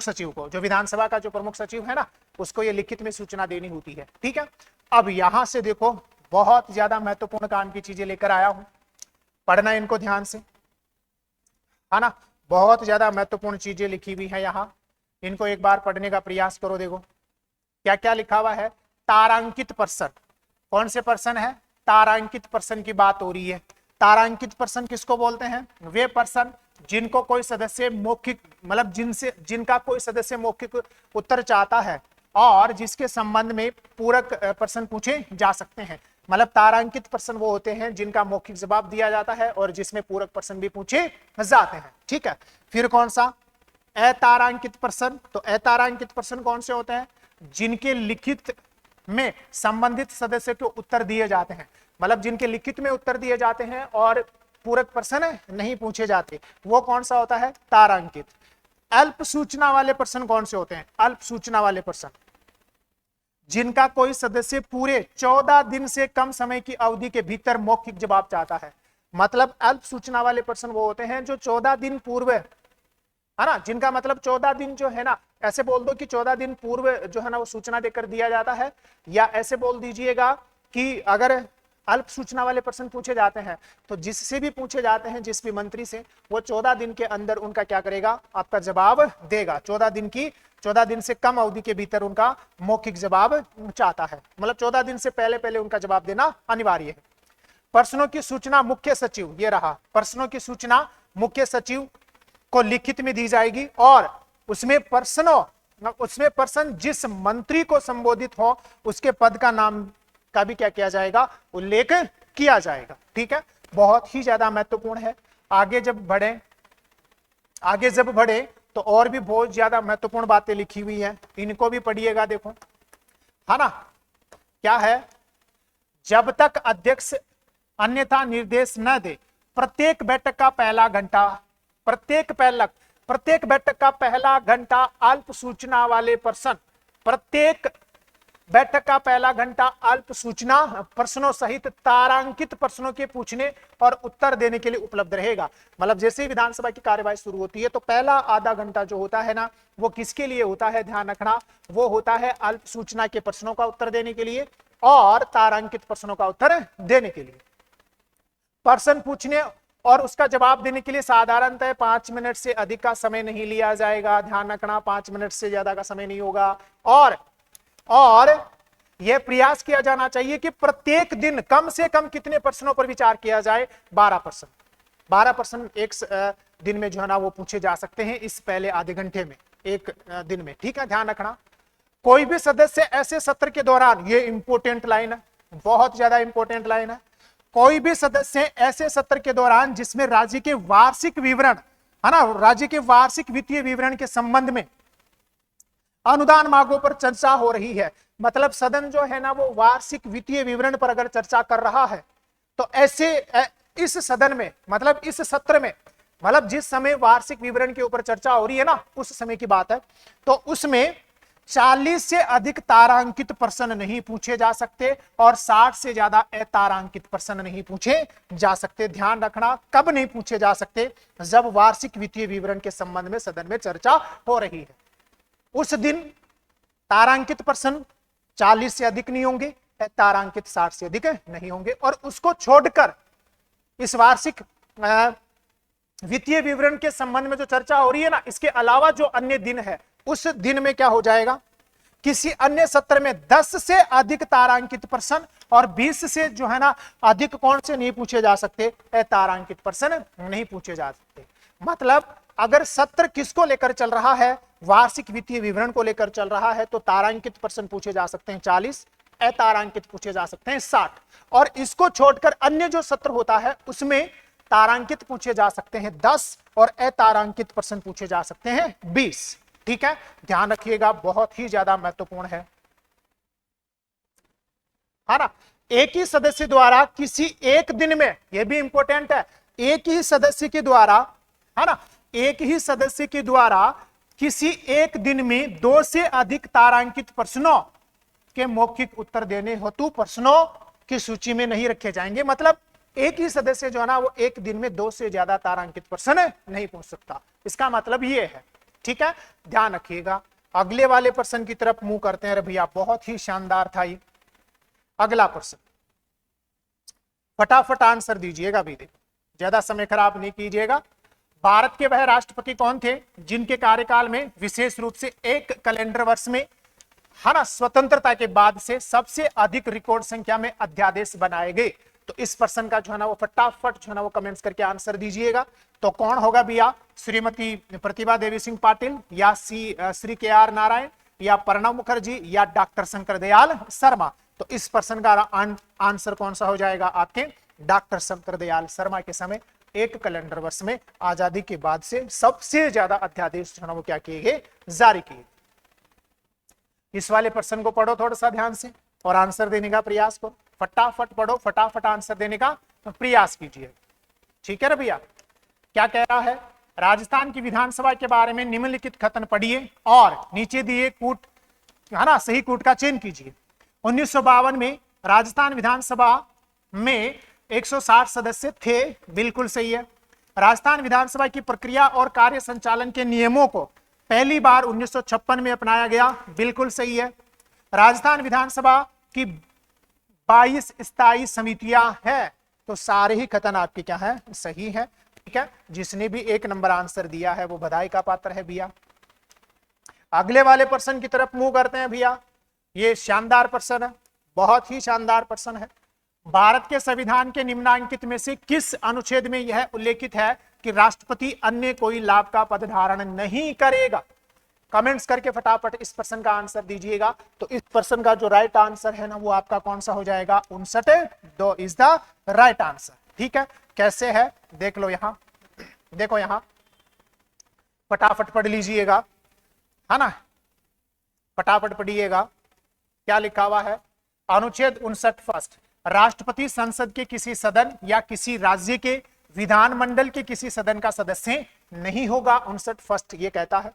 सचिव को, जो विधानसभा का जो प्रमुख सचिव है ना उसको ये लिखित में सूचना देनी होती है, ठीक है। अब यहां से देखो बहुत ज्यादा महत्वपूर्ण काम की चीजें लेकर आया हूं, पढ़ना इनको ध्यान से, है ना, बहुत ज्यादा महत्वपूर्ण चीजें लिखी हुई है यहाँ, इनको एक बार पढ़ने का प्रयास करो। देखो क्या क्या लिखा हुआ है, तारांकित प्रश्न, कौन से प्रश्न है, तारांकित प्रश्न की बात हो रही है। तारांकित प्रश्न किसको बोलते हैं, वे प्रश्न जिनको कोई सदस्य मौखिक, मतलब जिनका कोई सदस्य मौखिक उत्तर चाहता है और जिसके संबंध में पूरक प्रश्न पूछे जा सकते हैं। मतलब तारांकित प्रश्न वो होते हैं जिनका मौखिक जवाब दिया जाता है और जिसमें पूरक प्रश्न भी पूछे जाते हैं, ठीक है। फिर कौन सा, अतारांकित प्रश्न, तो अतारांकित प्रश्न कौन से होते हैं, जिनके लिखित में संबंधित सदस्य को उत्तर दिए जाते हैं, मतलब जिनके लिखित में उत्तर दिए जाते हैं और पूरक प्रश्न नहीं पूछे जाते, वो कौन सा होता है, तारांकित। अल्प सूचना वाले प्रश्न कौन से होते हैं, अल्प सूचना वाले प्रश्न जिनका कोई सदस्य पूरे 14 दिन से कम समय की अवधि के भीतर मौखिक जवाब चाहता है। मतलब अल्प सूचना वाले प्रश्न वो होते हैं जो 14 दिन पूर्व, है ना, जिनका मतलब 14 दिन जो है ना, ऐसे बोल दो कि 14 दिन पूर्व जो है ना वो सूचना देकर दिया जाता है, या ऐसे बोल दीजिएगा कि अगर अल्प सूचना वाले प्रश्न पूछे जाते हैं तो जिससे भी पूछे जाते हैं, जिस भी मंत्री से, वो 14 दिन के अंदर उनका क्या करेगा, आपका जवाब देगा। 14 दिन से कम अवधि के भीतर उनका मौखिक जवाब चाहता है, मतलब 14 दिन से पहले पहले उनका जवाब देना अनिवार्य है। प्रश्नों की सूचना मुख्य सचिव, ये रहा, प्रश्नों की सूचना मुख्य सचिव को लिखित में दी जाएगी और उसमें प्रश्न जिस मंत्री को संबोधित हो उसके पद का नाम का भी क्या किया जाएगा, उल्लेख किया जाएगा, ठीक है। बहुत ही ज्यादा महत्वपूर्ण है। आगे जब बढ़े तो और भी बहुत ज्यादा महत्वपूर्ण बातें लिखी हुई है, इनको भी पढ़िएगा। देखो, है ना, क्या है, जब तक अध्यक्ष अन्यथा निर्देश न दे प्रत्येक बैठक का पहला घंटा अल्प सूचना वाले प्रश्न, प्रत्येक बैठक का पहला घंटा अल्प सूचना प्रश्नों सहित तारांकित प्रश्नों के पूछने और उत्तर देने के लिए उपलब्ध रहेगा। मतलब जैसे ही विधानसभा की कार्यवाही शुरू होती है तो पहला आधा घंटा जो होता है ना वो किसके लिए होता है, ध्यान रखना, वो होता है अल्प सूचना के प्रश्नों का उत्तर देने के लिए और तारांकित प्रश्नों का उत्तर देने के लिए। प्रश्न पूछने और उसका जवाब देने के लिए साधारणतः 5 मिनट से अधिक का समय नहीं लिया जाएगा, ध्यान रखना, 5 मिनट से ज्यादा का समय नहीं होगा। और यह प्रयास किया जाना चाहिए कि प्रत्येक दिन कम से कम कितने प्रश्नों पर विचार किया जाए, 12 प्रश्न एक दिन में जो है ना वो पूछे जा सकते हैं इस पहले आधे घंटे में, एक दिन में, ठीक है, ध्यान रखना। कोई भी सदस्य ऐसे सत्र के दौरान, ये इंपोर्टेंट लाइन है, बहुत ज्यादा इंपोर्टेंट लाइन है, कोई भी सदस्य ऐसे सत्र के दौरान जिसमें राज्य के वार्षिक विवरण, है ना, राज्य के वार्षिक वित्तीय विवरण के संबंध में अनुदान मांगों पर चर्चा हो रही है, मतलब सदन जो है ना वो वार्षिक वित्तीय विवरण पर अगर चर्चा कर रहा है तो ऐसे इस सदन में, मतलब इस सत्र में, मतलब जिस समय वार्षिक विवरण के ऊपर चर्चा हो रही है ना उस समय की बात है, तो उसमें 40 से अधिक तारांकित प्रश्न नहीं पूछे जा सकते और 60 से ज्यादा अतारांकित प्रश्न नहीं पूछे जा सकते। ध्यान रखना, कब नहीं पूछे जा सकते? जब वार्षिक वित्तीय विवरण के संबंध में सदन में चर्चा हो रही है, उस दिन तारांकित प्रश्न 40 से अधिक नहीं होंगे, तारांकित 60 से अधिक नहीं होंगे। और उसको छोड़कर इस वार्षिक वित्तीय विवरण के संबंध में जो चर्चा हो रही है ना, इसके अलावा जो अन्य दिन है, उस दिन में क्या हो जाएगा, किसी अन्य सत्र में 10 से अधिक तारांकित प्रश्न और 20 से जो है ना अधिक कौन से नहीं पूछे जा सकते? तारांकित प्रश्न नहीं पूछे जा सकते। मतलब अगर सत्र किसको लेकर चल रहा है? वार्षिक वित्तीय विवरण को लेकर चल रहा है, तो तारांकित प्रश्न पूछे जा सकते हैं 40, अतारांकित पूछे जा सकते हैं 60। और इसको छोड़कर अन्य जो सत्र होता है उसमें तारांकित पूछे जा सकते हैं 10 और अतारांकित प्रश्न पूछे जा सकते हैं 20। ठीक है, ध्यान रखिएगा, बहुत ही ज्यादा महत्वपूर्ण है ना। एक ही सदस्य द्वारा किसी एक दिन में, यह भी इंपॉर्टेंट है, एक ही सदस्य के द्वारा, है ना, एक ही सदस्य के द्वारा किसी एक दिन में 2 से अधिक तारांकित प्रश्नों के मौखिक उत्तर देने हेतु प्रश्नों की सूची में नहीं रखे जाएंगे। मतलब एक ही सदस्य जो है ना, वो एक दिन में 2 से ज्यादा तारांकित प्रश्न नहीं पूछ सकता, इसका मतलब ये है। ठीक है, ध्यान रखिएगा। अगले वाले प्रश्न की तरफ मुंह करते हैं। भैया बहुत ही शानदार था ये। अगला प्रश्न, फटाफट आंसर दीजिएगा भी, ज्यादा समय खराब नहीं कीजिएगा। भारत के वह राष्ट्रपति कौन थे जिनके कार्यकाल में विशेष रूप से एक कैलेंडर वर्ष में, है ना, स्वतंत्रता के बाद से सबसे अधिक रिकॉर्ड संख्या में अध्यादेश बनाए गए? तो इस प्रश्न का जो है ना वो फटाफट जो है ना वो कमेंट्स करके आंसर दीजिएगा। तो कौन होगा भैया? श्रीमती प्रतिभा देवी सिंह पाटिल, या श्री के.आर. नारायण, या प्रणब मुखर्जी, या डॉक्टर शंकर दयाल शर्मा? तो इस प्रश्न का आंसर कौन सा हो जाएगा आपके? डॉक्टर शंकर दयाल शर्मा के समय एक कैलेंडर वर्ष में आजादी के बाद से सबसे ज्यादा अध्यादेश जो है ना वो क्या किए गए? जारी किए। इस वाले प्रश्न को पढ़ो थोड़ा सा ध्यान से और आंसर देने का प्रयास करो। फटाफट पढ़ो, फटाफट आंसर देने का प्रयास कीजिए। ठीक है ना भैया? क्या कह रहा है? राजस्थान की विधानसभा के बारे में निम्नलिखित कथन पढ़िए और नीचे दिए कूट, है ना, सही कूट का चयन कीजिए। 1952 में राजस्थान विधानसभा में 160 सदस्य थे, बिल्कुल सही है। राजस्थान विधानसभा की प्रक्रिया और कार्य संचालन के नियमों को पहली बार 1956 में अपनाया गया, बिल्कुल सही है। राजस्थान विधानसभा की 22 स्थायी समितियां हैं, तो सारे ही कथन आपके क्या है? सही है। ठीक है, जिसने भी 1 नंबर आंसर दिया है वो बधाई का पात्र है भैया। अगले वाले प्रश्न की तरफ मुंह करते हैं भैया। ये शानदार प्रश्न है, बहुत ही शानदार प्रश्न है। भारत के संविधान के निम्नांकित में से किस अनुच्छेद में यह उल्लेखित है कि राष्ट्रपति अन्य कोई लाभ का पद धारण नहीं करेगा? कमेंट्स करके फटाफट इस प्रश्न का आंसर दीजिएगा। तो इस प्रश्न का जो राइट आंसर है ना वो आपका कौन सा हो जाएगा? 59 इज द राइट आंसर। ठीक है, कैसे है देख लो, यहां देखो, यहां फटाफट पढ़ लीजिएगा, है ना, फटाफट पढ़िएगा। क्या लिखा हुआ है? अनुच्छेद 59 फर्स्ट, राष्ट्रपति संसद के किसी सदन या किसी राज्य के विधानमंडल के किसी सदन का सदस्य नहीं होगा। 59 फर्स्ट ये कहता है।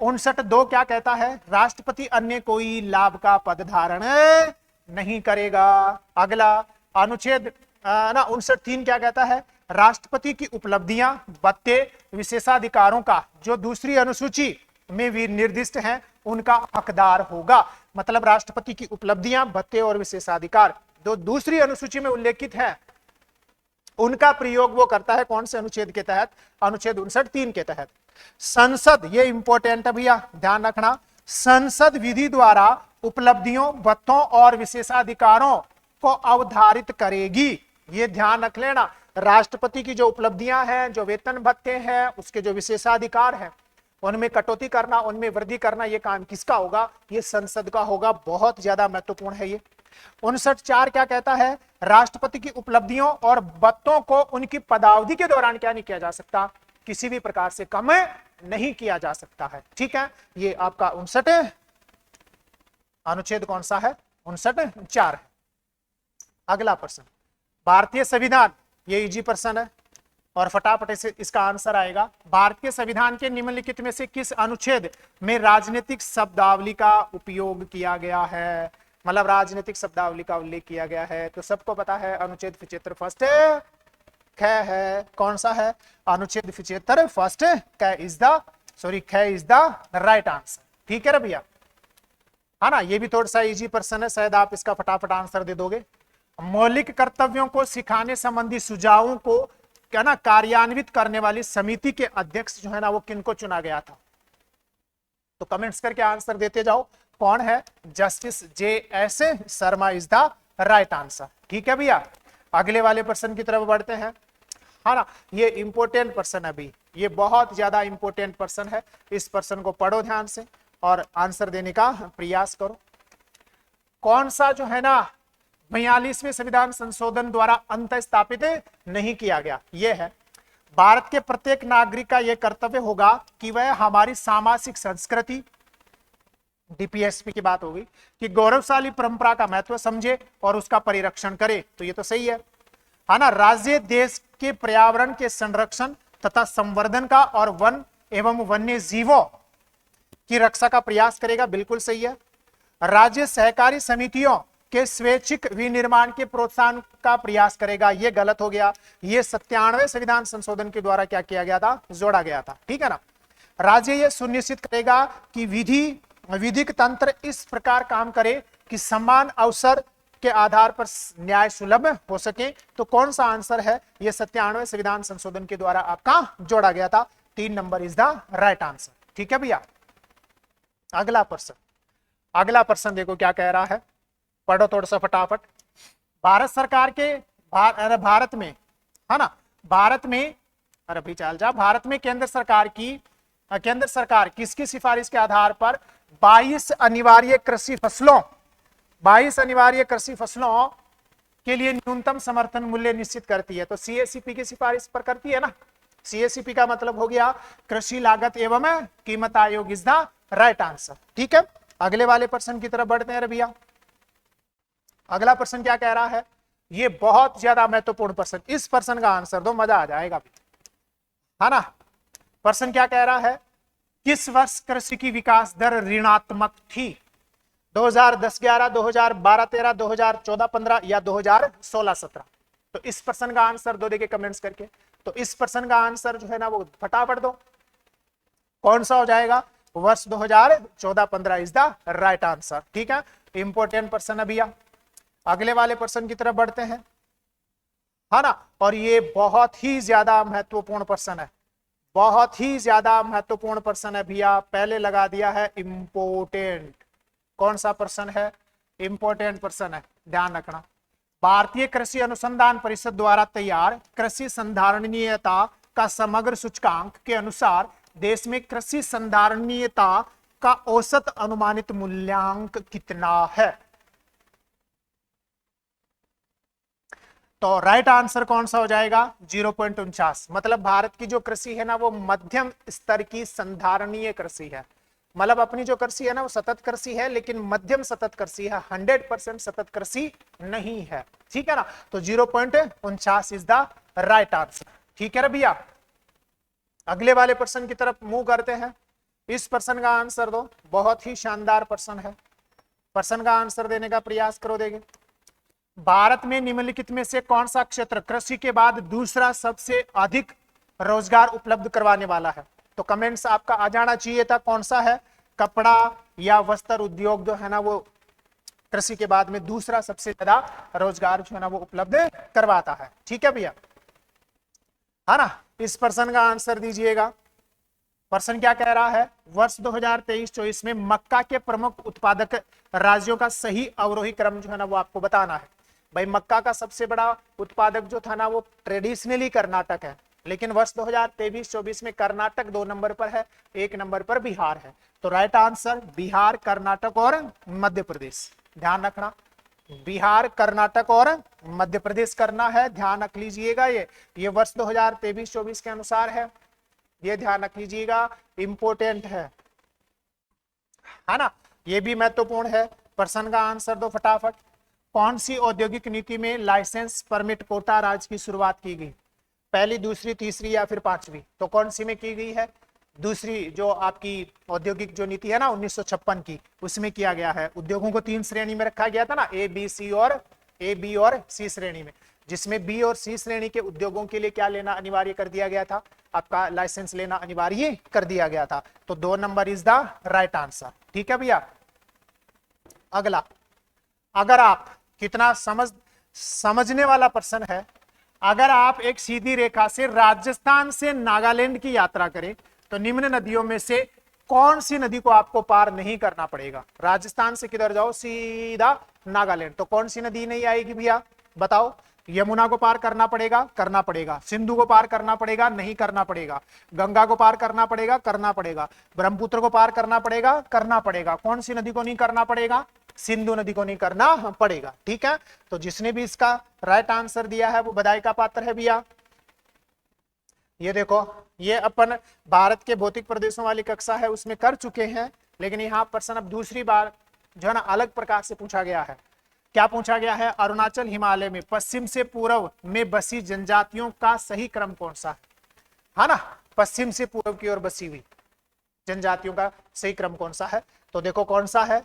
59(2) क्या कहता है? राष्ट्रपति अन्य कोई लाभ का पद धारण नहीं करेगा। अगला अनुच्छेद ना 59(3) क्या कहता है? राष्ट्रपति की उपलब्धियां, भत्ते, विशेषाधिकारों का जो दूसरी अनुसूची में भी निर्दिष्ट हैं उनका हकदार होगा। मतलब राष्ट्रपति की उपलब्धियां, भत्ते और विशेषाधिकार जो दूसरी अनुसूची में उल्लेखित है उनका प्रयोग वो करता है कौन से अनुच्छेद के तहत? अनुच्छेद 59(3) के तहत। संसद, ये इंपॉर्टेंट है भैया, ध्यान रखना, संसद विधि द्वारा उपलब्धियों, भत्तों और विशेषाधिकारों को अवधारित करेगी। ये ध्यान रख लेना, राष्ट्रपति की जो उपलब्धियां हैं, जो वेतन भत्ते हैं, उसके जो विशेषाधिकार हैं, उनमें कटौती करना, उनमें वृद्धि करना, ये काम किसका होगा? ये संसद का होगा। बहुत ज्यादा महत्वपूर्ण है ये। 59(4) क्या कहता है? राष्ट्रपति की उपलब्धियों और भत्तों को उनकी पदावधि के दौरान क्या नहीं किया जा सकता? किसी भी प्रकार से कम नहीं किया जा सकता है। ठीक है, ये आपका 59 अनुच्छेद कौन सा है? 59(4) है। अगला प्रश्न, भारतीय संविधान, ये इजी प्रश्न है, और फटाफट से इसका आंसर आएगा, भारत के संविधान के निम्नलिखित में से किस अनुच्छेद में राजनीतिक शब्दावली का उपयोग किया गया है, मतलब राजनीतिक शब्दावली का उल्लेख किया गया है। तो सबको पता है अनुच्छेद 75 फर्स्ट ख है, कौन सा है, अनुच्छेद 75 फर्स्ट ख इज द राइट आंसर। ठीक है ना भैया, है ना, ये भी थोड़ा सा इजी प्रश्न है, शायद आप इसका फटाफट आंसर दे दोगे। मौलिक कर्तव्यों को सिखाने संबंधी सुझावों को क्या ना कार्यान्वित करने वाली समिति के अध्यक्ष जो है ना वो किनको चुना गया था, तो कमेंट्स करके आंसर देते जाओ। कौन है, justice JS Sharma is the right answer. ठीक है भैया, अगले वाले प्रश्न की तरफ बढ़ते हैं, है ना, ये इंपॉर्टेंट प्रश्न है अभी, ये बहुत ज्यादा इंपॉर्टेंट प्रश्न है, इस प्रश्न को पढ़ो ध्यान से और आंसर देने का प्रयास करो। कौन सा जो है ना 42वें संविधान संशोधन द्वारा अंत स्थापित नहीं किया गया, यह है, भारत के प्रत्येक नागरिक का यह कर्तव्य होगा कि वह हमारी सामाजिक संस्कृति, DPSP की बात होगी, कि गौरवशाली परंपरा का महत्व समझे और उसका परिरक्षण करे। तो ये तो सही है ना, राज्य देश के पर्यावरण के संरक्षण तथा संवर्धन का और वन एवं वन्य जीवों की रक्षा का प्रयास करेगा, बिल्कुल सही है। राज्य सहकारी समितियों के स्वैच्छिक विनिर्माण के प्रोत्साहन का प्रयास करेगा, यह गलत हो गया, यह 97वें संविधान संशोधन के द्वारा क्या किया गया था, जोड़ा गया था। ठीक है ना, राज्य यह सुनिश्चित करेगा कि विधिक तंत्र इस प्रकार काम करे कि समान अवसर के आधार पर न्याय सुलभ हो सके। तो कौन सा आंसर है, यह 97वें संविधान संशोधन के द्वारा आपका जोड़ा गया था, 3 number is the right answer. ठीक है भैया, अगला प्रश्न देखो क्या कह रहा है, पढ़ो थोड़ा सा फटाफट। भारत सरकार के भारत में, है ना, भारत में, अरे भाई चल जा, भारत में केंद्र सरकार किसकी सिफारिश के आधार पर 22 अनिवार्य कृषि फसलों के लिए न्यूनतम समर्थन मूल्य निश्चित करती है। तो CACP की सिफारिश पर करती है ना, CACP का मतलब हो गया कृषि लागत एवं कीमत आयोग इज द राइट आंसर। ठीक है, अगले वाले प्रश्न की तरफ बढ़ते हैं भैया। अगला प्रश्न क्या कह रहा है, ये बहुत ज्यादा महत्वपूर्ण प्रश्न, इस प्रश्न का आंसर दो, मजा आ जाएगा, है ना। प्रश्न क्या कह रहा है, किस वर्ष कृषि की विकास दर ऋणात्मक थी, 2010-11, 2012-13, 2014-15 या 2016-17? तो इस प्रश्न का आंसर दो देके कमेंट्स करके। तो इस प्रश्न का आंसर जो है ना वो फटाफट दो, कौन सा हो जाएगा, वर्ष 2014-15 इज द राइट आंसर। ठीक है, इंपॉर्टेंट प्रश्न है भैया। अगले वाले प्रश्न की तरफ बढ़ते हैं, है ना, और ये बहुत ही ज्यादा महत्वपूर्ण प्रश्न है, बहुत ही ज्यादा महत्वपूर्ण प्रश्न है भैया, पहले लगा दिया है इंपोर्टेंट। कौन सा प्रश्न है, इंपोर्टेंट प्रश्न है, ध्यान रखना। भारतीय कृषि अनुसंधान परिषद द्वारा तैयार कृषि संधारणीयता का समग्र सूचकांक के अनुसार देश में कृषि संधारणीयता का औसत अनुमानित मूल्यांक कितना है? तो राइट आंसर कौन सा हो जाएगा, 0.49। मतलब भारत की जो कृषि है ना वो मध्यम स्तर की संधारणीय कृषि है, मतलब अपनी जो कृषि है ना वो सतत कृषि है, लेकिन मध्यम सतत कृषि है, 100% सतत कृषि नहीं है। ठीक है ना, तो 0.49 इज द राइट आंसर। ठीक है ना भैया, अगले वाले प्रश्न की तरफ मूव करते हैं। इस प्रश्न का आंसर दो, बहुत ही शानदार प्रश्न है, प्रश्न का आंसर देने का प्रयास करो। देखें, भारत में निम्नलिखित में से कौन सा क्षेत्र कृषि के बाद दूसरा सबसे अधिक रोजगार उपलब्ध करवाने वाला है? तो कमेंट्स आपका आ जाना चाहिए था, कौन सा है, कपड़ा या वस्त्र उद्योग जो है ना वो कृषि के बाद में दूसरा सबसे ज्यादा रोजगार जो है ना वो उपलब्ध करवाता है। ठीक है भैया, है ना, इस प्रश्न का आंसर दीजिएगा। प्रश्न क्या कह रहा है, वर्ष 2023-24 में मक्का के प्रमुख उत्पादक राज्यों का सही अवरोही क्रम जो है ना वो आपको बताना है। भाई मक्का का सबसे बड़ा उत्पादक जो था ना वो ट्रेडिशनली कर्नाटक है, लेकिन वर्ष 2023-24 में कर्नाटक 2 नंबर पर है, 1 नंबर पर बिहार है। तो राइट आंसर बिहार, कर्नाटक और मध्य प्रदेश, ध्यान रखना, बिहार, कर्नाटक और मध्य प्रदेश करना है, ध्यान रख लीजिएगा। ये वर्ष 2023-24 के अनुसार है, ये ध्यान रख लीजिएगा, इंपोर्टेंट है ना, ये भी महत्वपूर्ण है। प्रश्न का आंसर दो फटाफट। कौन सी औद्योगिक नीति में लाइसेंस परमिट कोटा राज की शुरुआत की गई? पहली, दूसरी, तीसरी या फिर पांचवी? तो कौन सी में की गई है? दूसरी, जो आपकी औद्योगिक जो नीति है ना 1956 की, उसमें किया गया है। उद्योगों को 3 श्रेणी में रखा गया था ना, ए बी और सी श्रेणी में, जिसमें बी और सी श्रेणी के उद्योगों के लिए क्या लेना अनिवार्य कर दिया गया था? आपका लाइसेंस लेना अनिवार्य कर दिया गया था। तो 2 number is the right answer. ठीक है भैया। अगला, अगर आप कितना समझने वाला पर्सन है, अगर आप एक सीधी रेखा से राजस्थान से नागालैंड की यात्रा करें तो निम्न नदियों में से कौन सी नदी को आपको पार नहीं करना पड़ेगा? राजस्थान से किधर जाओ? सीधा नागालैंड, तो कौन सी नदी नहीं आएगी भैया? बताओ। यमुना को पार करना पड़ेगा? करना पड़ेगा। सिंधु को पार करना पड़ेगा? नहीं करना पड़ेगा। गंगा को पार करना पड़ेगा? करना पड़ेगा। ब्रह्मपुत्र को पार करना पड़ेगा? करना पड़ेगा। कौन सी नदी को नहीं करना पड़ेगा? सिंधु नदी को नहीं करना पड़ेगा। ठीक है, तो जिसने भी इसका राइट आंसर दिया है वो बधाई का पात्र है भैया। ये देखो, ये अपन भारत के भौतिक प्रदेशों वाली कक्षा है उसमें कर चुके हैं, लेकिन यहाँ प्रश्न अब दूसरी बार जो है ना अलग प्रकार से पूछा गया है। क्या पूछा गया है? अरुणाचल हिमालय में पश्चिम से पूर्व में बसी जनजातियों का सही क्रम कौन सा है ना? पश्चिम से पूर्व की ओर बसी हुई जनजातियों का सही क्रम कौन सा है? तो देखो कौन सा है?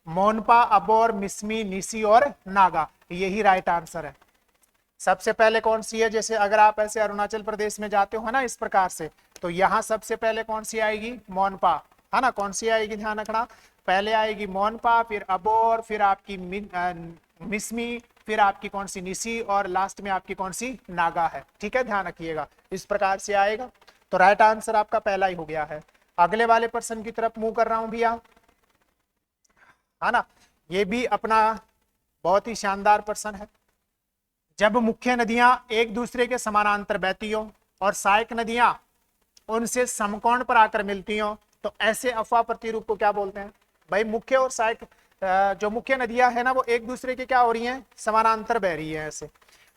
मोनपा, अबोर, मिसमी, निसी और नागा, यही राइट आंसर है। सबसे पहले कौन सी है? जैसे अगर आप ऐसे अरुणाचल प्रदेश में जाते हो ना इस प्रकार से, तो यहाँ सबसे पहले कौन सी आएगी? मोनपा, है ना? कौन सी आएगी? ध्यान रखना, पहले आएगी मोनपा, फिर अबोर, फिर आपकी मिसमी, फिर आपकी कौन सी? निसी, और लास्ट में आपकी कौन सी? नागा है। ठीक है, ध्यान रखिएगा, इस प्रकार से आएगा। तो राइट आंसर आपका पहला ही हो गया है। अगले वाले प्रश्न की तरफ मूव कर रहा हूं भैया, है ना? ये भी अपना बहुत ही शानदार प्रश्न है। जब मुख्य नदियां एक दूसरे के समानांतर बहती हो और सहायक नदियां उनसे समकोण पर आकर मिलती हो, तो ऐसे अफवाह प्रतिरूप को क्या बोलते हैं? भाई मुख्य और सहायक, जो मुख्य नदियां है ना वो एक दूसरे के क्या हो रही हैं? समानांतर बह रही है ऐसे,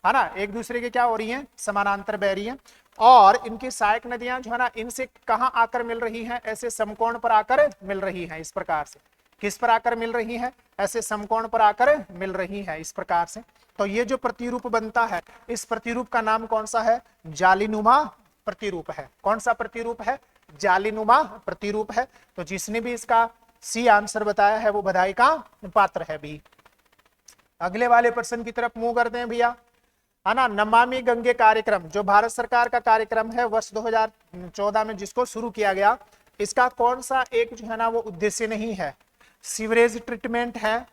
है ना? एक दूसरे के क्या हो रही हैं? समानांतर बह रही हैं। और इनकी सहायक नदियां जो है ना इनसे कहां आकर मिल रही हैं? ऐसे समकोण पर आकर मिल रही हैं। इस प्रकार से किस पर आकर मिल रही हैं? ऐसे समकोण पर आकर मिल रही हैं इस प्रकार से। तो ये जो प्रतिरूप बनता है, इस प्रतिरूप का नाम कौन सा है? जालीनुमा प्रतिरूप है। कौन सा प्रतिरूप है? जालीनुमा प्रतिरूप है। तो जिसने भी इसका सी आंसर बताया है वो बधाई का पात्र है भी। अगले वाले प्रश्न की तरफ मूव करते हैं भैया, है ना? नमामि गंगे कार्यक्रम जो भारत सरकार का कार्यक्रम है वर्ष 2014 में जिसको शुरू किया गया, इसका कौन सा एक जो है ना वो उद्देश्य नहीं है? सीवरेज ट्रीटमेंट है,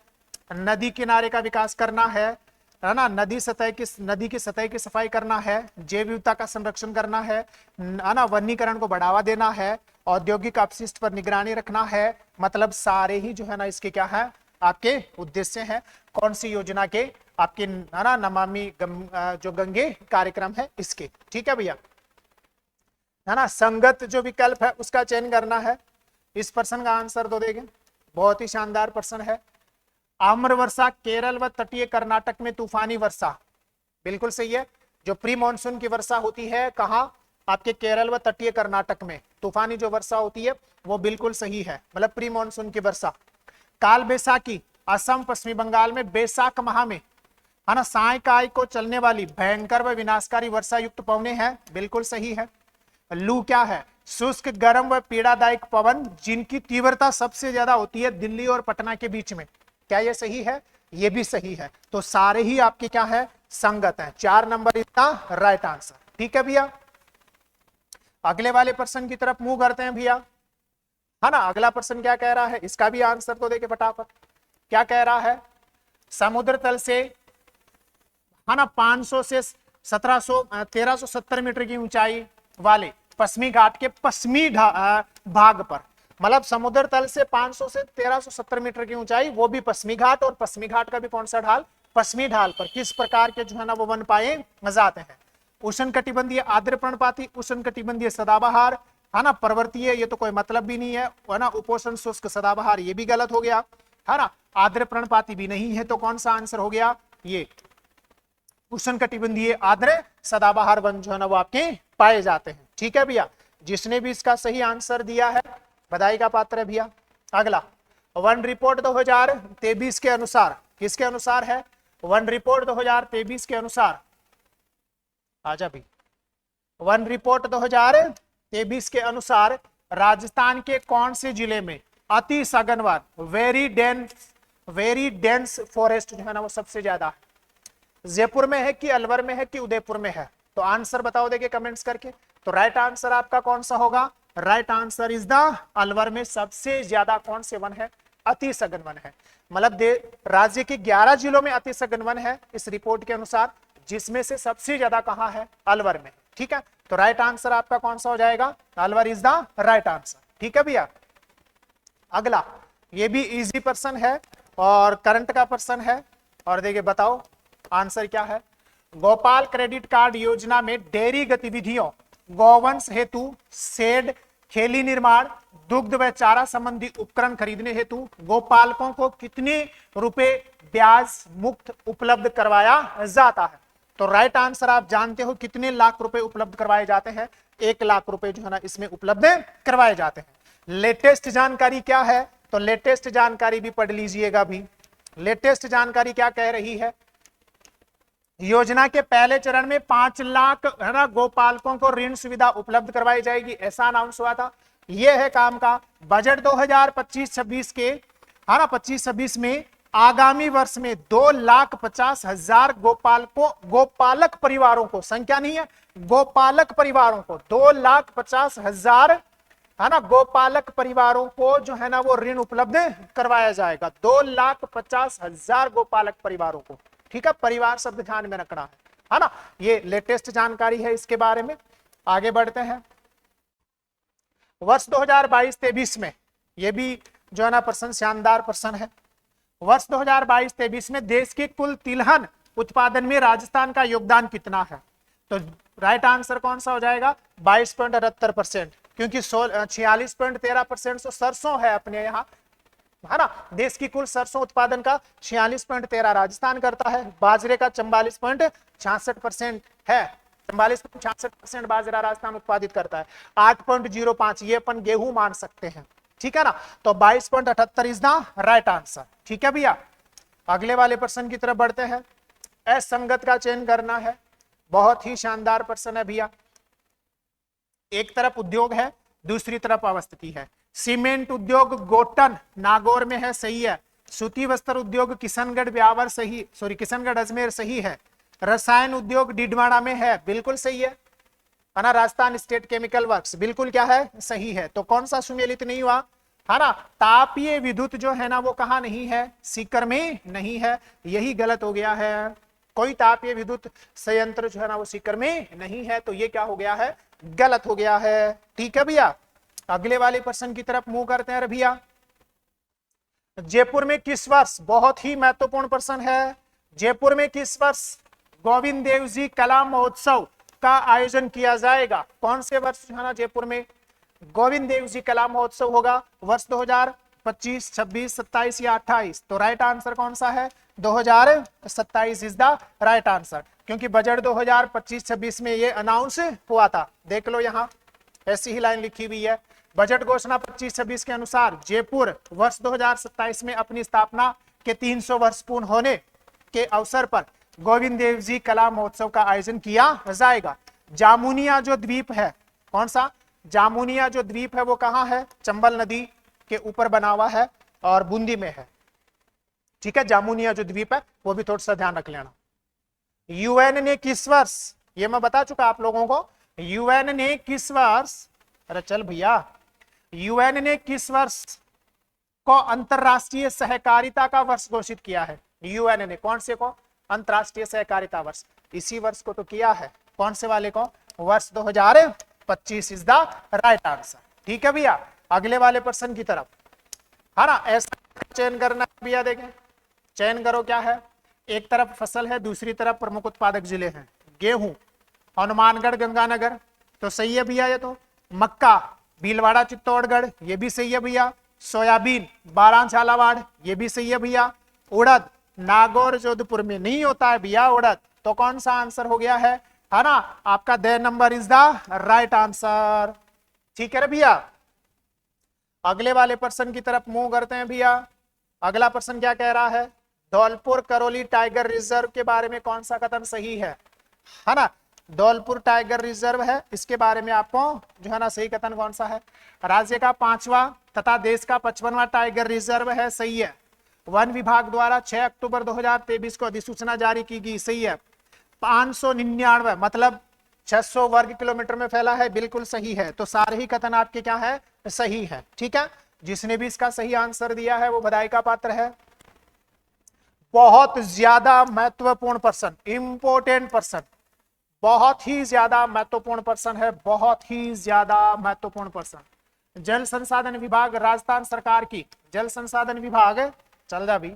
नदी किनारे का विकास करना है ना? नदी की सतह की सफाई करना है, जैव विविधता का संरक्षण करना है ना? वनीकरण को बढ़ावा देना है, औद्योगिक अपशिष्ट पर निगरानी रखना है। मतलब सारे ही जो है ना इसके क्या है? आपके उद्देश्य हैं। कौन सी योजना के? आपके है ना नमामि जो गंगे कार्यक्रम है इसके। ठीक है भैया, है ना? संगत जो विकल्प है उसका चयन करना है। इस प्रश्न का आंसर दो देंगे, बहुत ही शानदार प्रश्न है। आम्र वर्षा केरल व तटीय कर्नाटक में तूफानी वर्षा, बिल्कुल सही है। जो प्री मानसून की वर्षा होती है कहां? आपके केरल व तटीय कर्नाटक में तूफानी जो वर्षा होती है वो बिल्कुल सही है, मतलब प्री मानसून की वर्षा। काल बैसाखी असम पश्चिमी बंगाल में बैसाख माह में, है ना, सायकाल को चलने वाली भयंकर व विनाशकारी वर्षा युक्त पवने हैं, बिल्कुल सही है। लू क्या है? शुष्क, गर्म व पीड़ादायक पवन जिनकी तीव्रता सबसे ज्यादा होती है दिल्ली और पटना के बीच में। क्या ये सही है? ये भी सही है। तो सारे ही आपके क्या है? संगत हैं। 4 नंबर इसका राइट आंसर। ठीक है भैया, अगले वाले प्रश्न की तरफ मूव करते हैं भैया, है ना? अगला प्रश्न क्या कह रहा है? इसका भी आंसर तो देखे फटाफट। क्या कह रहा है? समुद्र तल से, है ना, 500 से 1370 मीटर की ऊंचाई वाले पश्चिमी घाट के पश्चिमी भाग पर, मतलब समुद्र तल से 500 से 1370 मीटर की ऊंचाई, वो भी पश्चिमी घाट, और पश्चिमी घाट का भी कौन सा ढाल? पश्चिमी ढाल पर किस प्रकार के जो है ना वो वन पाए जाते हैं? उष्णकटिबंधीय आर्द्र पर्णपाती, उष्णकटिबंधीय सदाबहार, है ना, पर्वतीय, ये तो कोई मतलब भी नहीं है ना, उपोष्ण शुष्क सदाबहार, ये भी गलत हो गया, है ना। आर्द्र पर्णपाती भी नहीं है, तो कौन सा आंसर हो गया? ये उष्णकटिबंधीय आर्द्र सदाबहार वन जो है ना वो आपके पाए जाते हैं। ठीक है भैया, जिसने भी इसका सही आंसर दिया है बधाई का पात्र है भैया। अगला, वन रिपोर्ट 2023 के अनुसार, किसके अनुसार है? वन रिपोर्ट 2023 के अनुसार, आजा भी, वन रिपोर्ट 2023 के अनुसार राजस्थान के कौन से जिले में अति सघन वन, वेरी डेंस फॉरेस्ट जो है ना वो सबसे ज्यादा है? जयपुर में है कि अलवर में है कि उदयपुर में है? तो आंसर बताओ देखिए कमेंट्स करके। तो राइट आंसर आपका कौन सा होगा? Right answer is the Alwar में सबसे ज्यादा कौन से वन है? अति सघन वन है। मतलब राज्य के 11 जिलों में अति सघन वन है इस रिपोर्ट के अनुसार, जिसमें से सबसे ज्यादा कहां है? अलवर में। ठीक है, तो राइट आंसर आपका कौन सा हो जाएगा? Alwar is the right answer. ठीक है भैया। अगला, ये भी इजी पर्सन है और करंट का पर्सन है, और देखिए बताओ आंसर क्या है। गोपाल क्रेडिट कार्ड योजना में डेयरी गतिविधियों, गौवंश हेतु शेड, खेली निर्माण, दुग्ध व चारा संबंधी उपकरण खरीदने हेतु गोपालकों को कितने रुपए ब्याज मुक्त उपलब्ध करवाया जाता है? तो राइट आंसर आप जानते हो कितने लाख रुपए उपलब्ध करवाए जाते हैं? 1 लाख रुपए जो है ना इसमें उपलब्ध करवाए जाते हैं। लेटेस्ट जानकारी क्या है? तो लेटेस्ट जानकारी भी पढ़ लीजिएगा भी। लेटेस्ट जानकारी क्या कह रही है? योजना के पहले चरण में 5 लाख है ना गोपालकों को ऋण सुविधा उपलब्ध करवाई जाएगी, ऐसा अनाउंस हुआ था। यह है काम का। बजट 2025-26 के है ना 25-26 में आगामी वर्ष में 2,50,000 गोपालक परिवारों को, संख्या नहीं है, गोपालक परिवारों को 2,50,000 है ना गोपालक परिवारों को जो है ना वो ऋण उपलब्ध करवाया जाएगा। 2,50,000 गोपालक परिवारों को। ठीक है, परिवार शब्द ध्यान में रखना है ना। ये लेटेस्ट जानकारी है इसके बारे में। आगे बढ़ते हैं। वर्ष 2022-23 में ये भी जो है ना पर्सन शानदार पर्सन है। वर्ष 2022-23 में देश के कुल तिलहन उत्पादन में राजस्थान का योगदान कितना है? तो राइट आंसर कौन सा हो जाएगा? 22.78%, क्योंकि 46.13% तो सरसों है अपने यहाँ, है ना। देश की कुल सरसों उत्पादन का 46.13 राजस्थान करता है। बाजरे का 44.66% है, 44.66% बाजरा राजस्थान उत्पादित करता है। 8.05 ये अपन गेहूं मान सकते हैं। ठीक है ना, तो 22.78 इज द राइट आंसर। ठीक है भैया। अगले वाले प्रश्न की तरफ बढ़ते हैं। असंगत का चयन करना है। बहुत ही शानदार प्रश्न है भैया। एक तरफ उद्योग है, दूसरी तरफ अवस्थिति है। सीमेंट उद्योग गोटन नागौर में है, सही है। सूती वस्त्र उद्योग किशनगढ़ ब्यावर सही, सॉरी किशनगढ़ अजमेर सही है। रसायन उद्योग डिडवाड़ा में है, बिल्कुल सही है ना। राजस्थान स्टेट केमिकल वर्क्स बिल्कुल क्या है? सही है। तो कौन सा सुमेलित नहीं हुआ? है ना। तापीय विद्युत जो है ना वो कहाँ नहीं है? सीकर में नहीं है, यही गलत हो गया है। कोई तापीय विद्युत संयंत्र जो है ना वो सीकर में नहीं है, तो ये क्या हो गया है? गलत हो गया है। ठीक है भैया। अगले वाले प्रश्न की तरफ मूव करते हैं भैया। जयपुर में किस वर्ष, बहुत ही महत्वपूर्ण प्रश्न है, जयपुर में किस वर्ष गोविंद देव जी कला महोत्सव का आयोजन किया जाएगा? कौन से वर्ष जो है ना जयपुर में गोविंद देव जी कला महोत्सव होगा? वर्ष 2025, 26, 27 या 28? तो राइट आंसर कौन सा है? 2027 इज द राइट आंसर, क्योंकि बजट 2025-26 में ये अनाउंस हुआ था। देख लो यहाँ ऐसी ही लाइन लिखी हुई है। बजट घोषणा 25-26 के अनुसार जयपुर वर्ष 2027 में अपनी स्थापना के 300 वर्ष पूर्ण होने के अवसर पर गोविंद देव जी कला महोत्सव का आयोजन किया जाएगा। जामुनिया जो द्वीप है, कौन सा? जामुनिया जो द्वीप है वो कहाँ है? चंबल नदी के ऊपर बना हुआ है और बूंदी में है। ठीक है, जामुनिया जो द्वीप है वो भी थोड़ा सा ध्यान रख लेना। यूएन ने किस वर्ष, ये मैं बता चुका आप लोगों को, यूएन ने किस वर्ष, अरे चल भैया, यूएन ने किस वर्ष को अंतरराष्ट्रीय सहकारिता का वर्ष घोषित किया है? यूएन ने कौन से को? अंतरराष्ट्रीय सहकारिता वर्ष। इसी वर्ष को तो किया है। कौन से वाले को? वर्ष 2025 इज द राइट आंसर। ठीक है भैया। अगले वाले प्रश्न की तरफ, है ना। ऐसा चयन करना भैया, देखें चयन करो क्या है। एक तरफ फसल है, दूसरी तरफ प्रमुख उत्पादक जिले हैं। गेहूं हनुमानगढ़ गंगानगर, तो सही है भैया ये तो। मक्का भीलवाड़ा चित्तौड़गढ़, ये भी सही है भैया। सोयाबीन बारां झालावाड़, ये भी सही है भैया। उड़द नागौर जोधपुर में नहीं होता है भैया उड़द, तो कौन सा आंसर हो गया है ना आपका? The number is the right answer. ठीक है भैया। अगले वाले प्रश्न की तरफ मूव करते हैं भैया। अगला प्रश्न क्या कह रहा है? धौलपुर करौली टाइगर रिजर्व के बारे में कौन सा कथन सही है ना। धौलपुर टाइगर रिजर्व है, इसके बारे में आपको जो है ना सही कथन कौन सा है? राज्य का 5वां तथा देश का 55वां टाइगर रिजर्व है, सही है। वन विभाग द्वारा 6 अक्टूबर 2023 को अधिसूचना जारी की गई, सही है। 599 मतलब 600 वर्ग किलोमीटर में फैला है, बिल्कुल सही है। तो सारे ही कथन आपके क्या है? सही है, ठीक है। जिसने भी इसका सही आंसर दिया है वो बधाई का पात्र है। बहुत ज्यादा महत्वपूर्ण पर्सन, इंपोर्टेंट पर्सन, बहुत ही ज्यादा महत्वपूर्ण पर्सन है, बहुत ही ज्यादा महत्वपूर्ण पर्सन। जल संसाधन विभाग राजस्थान सरकार की, जल संसाधन विभाग, चल जा भी,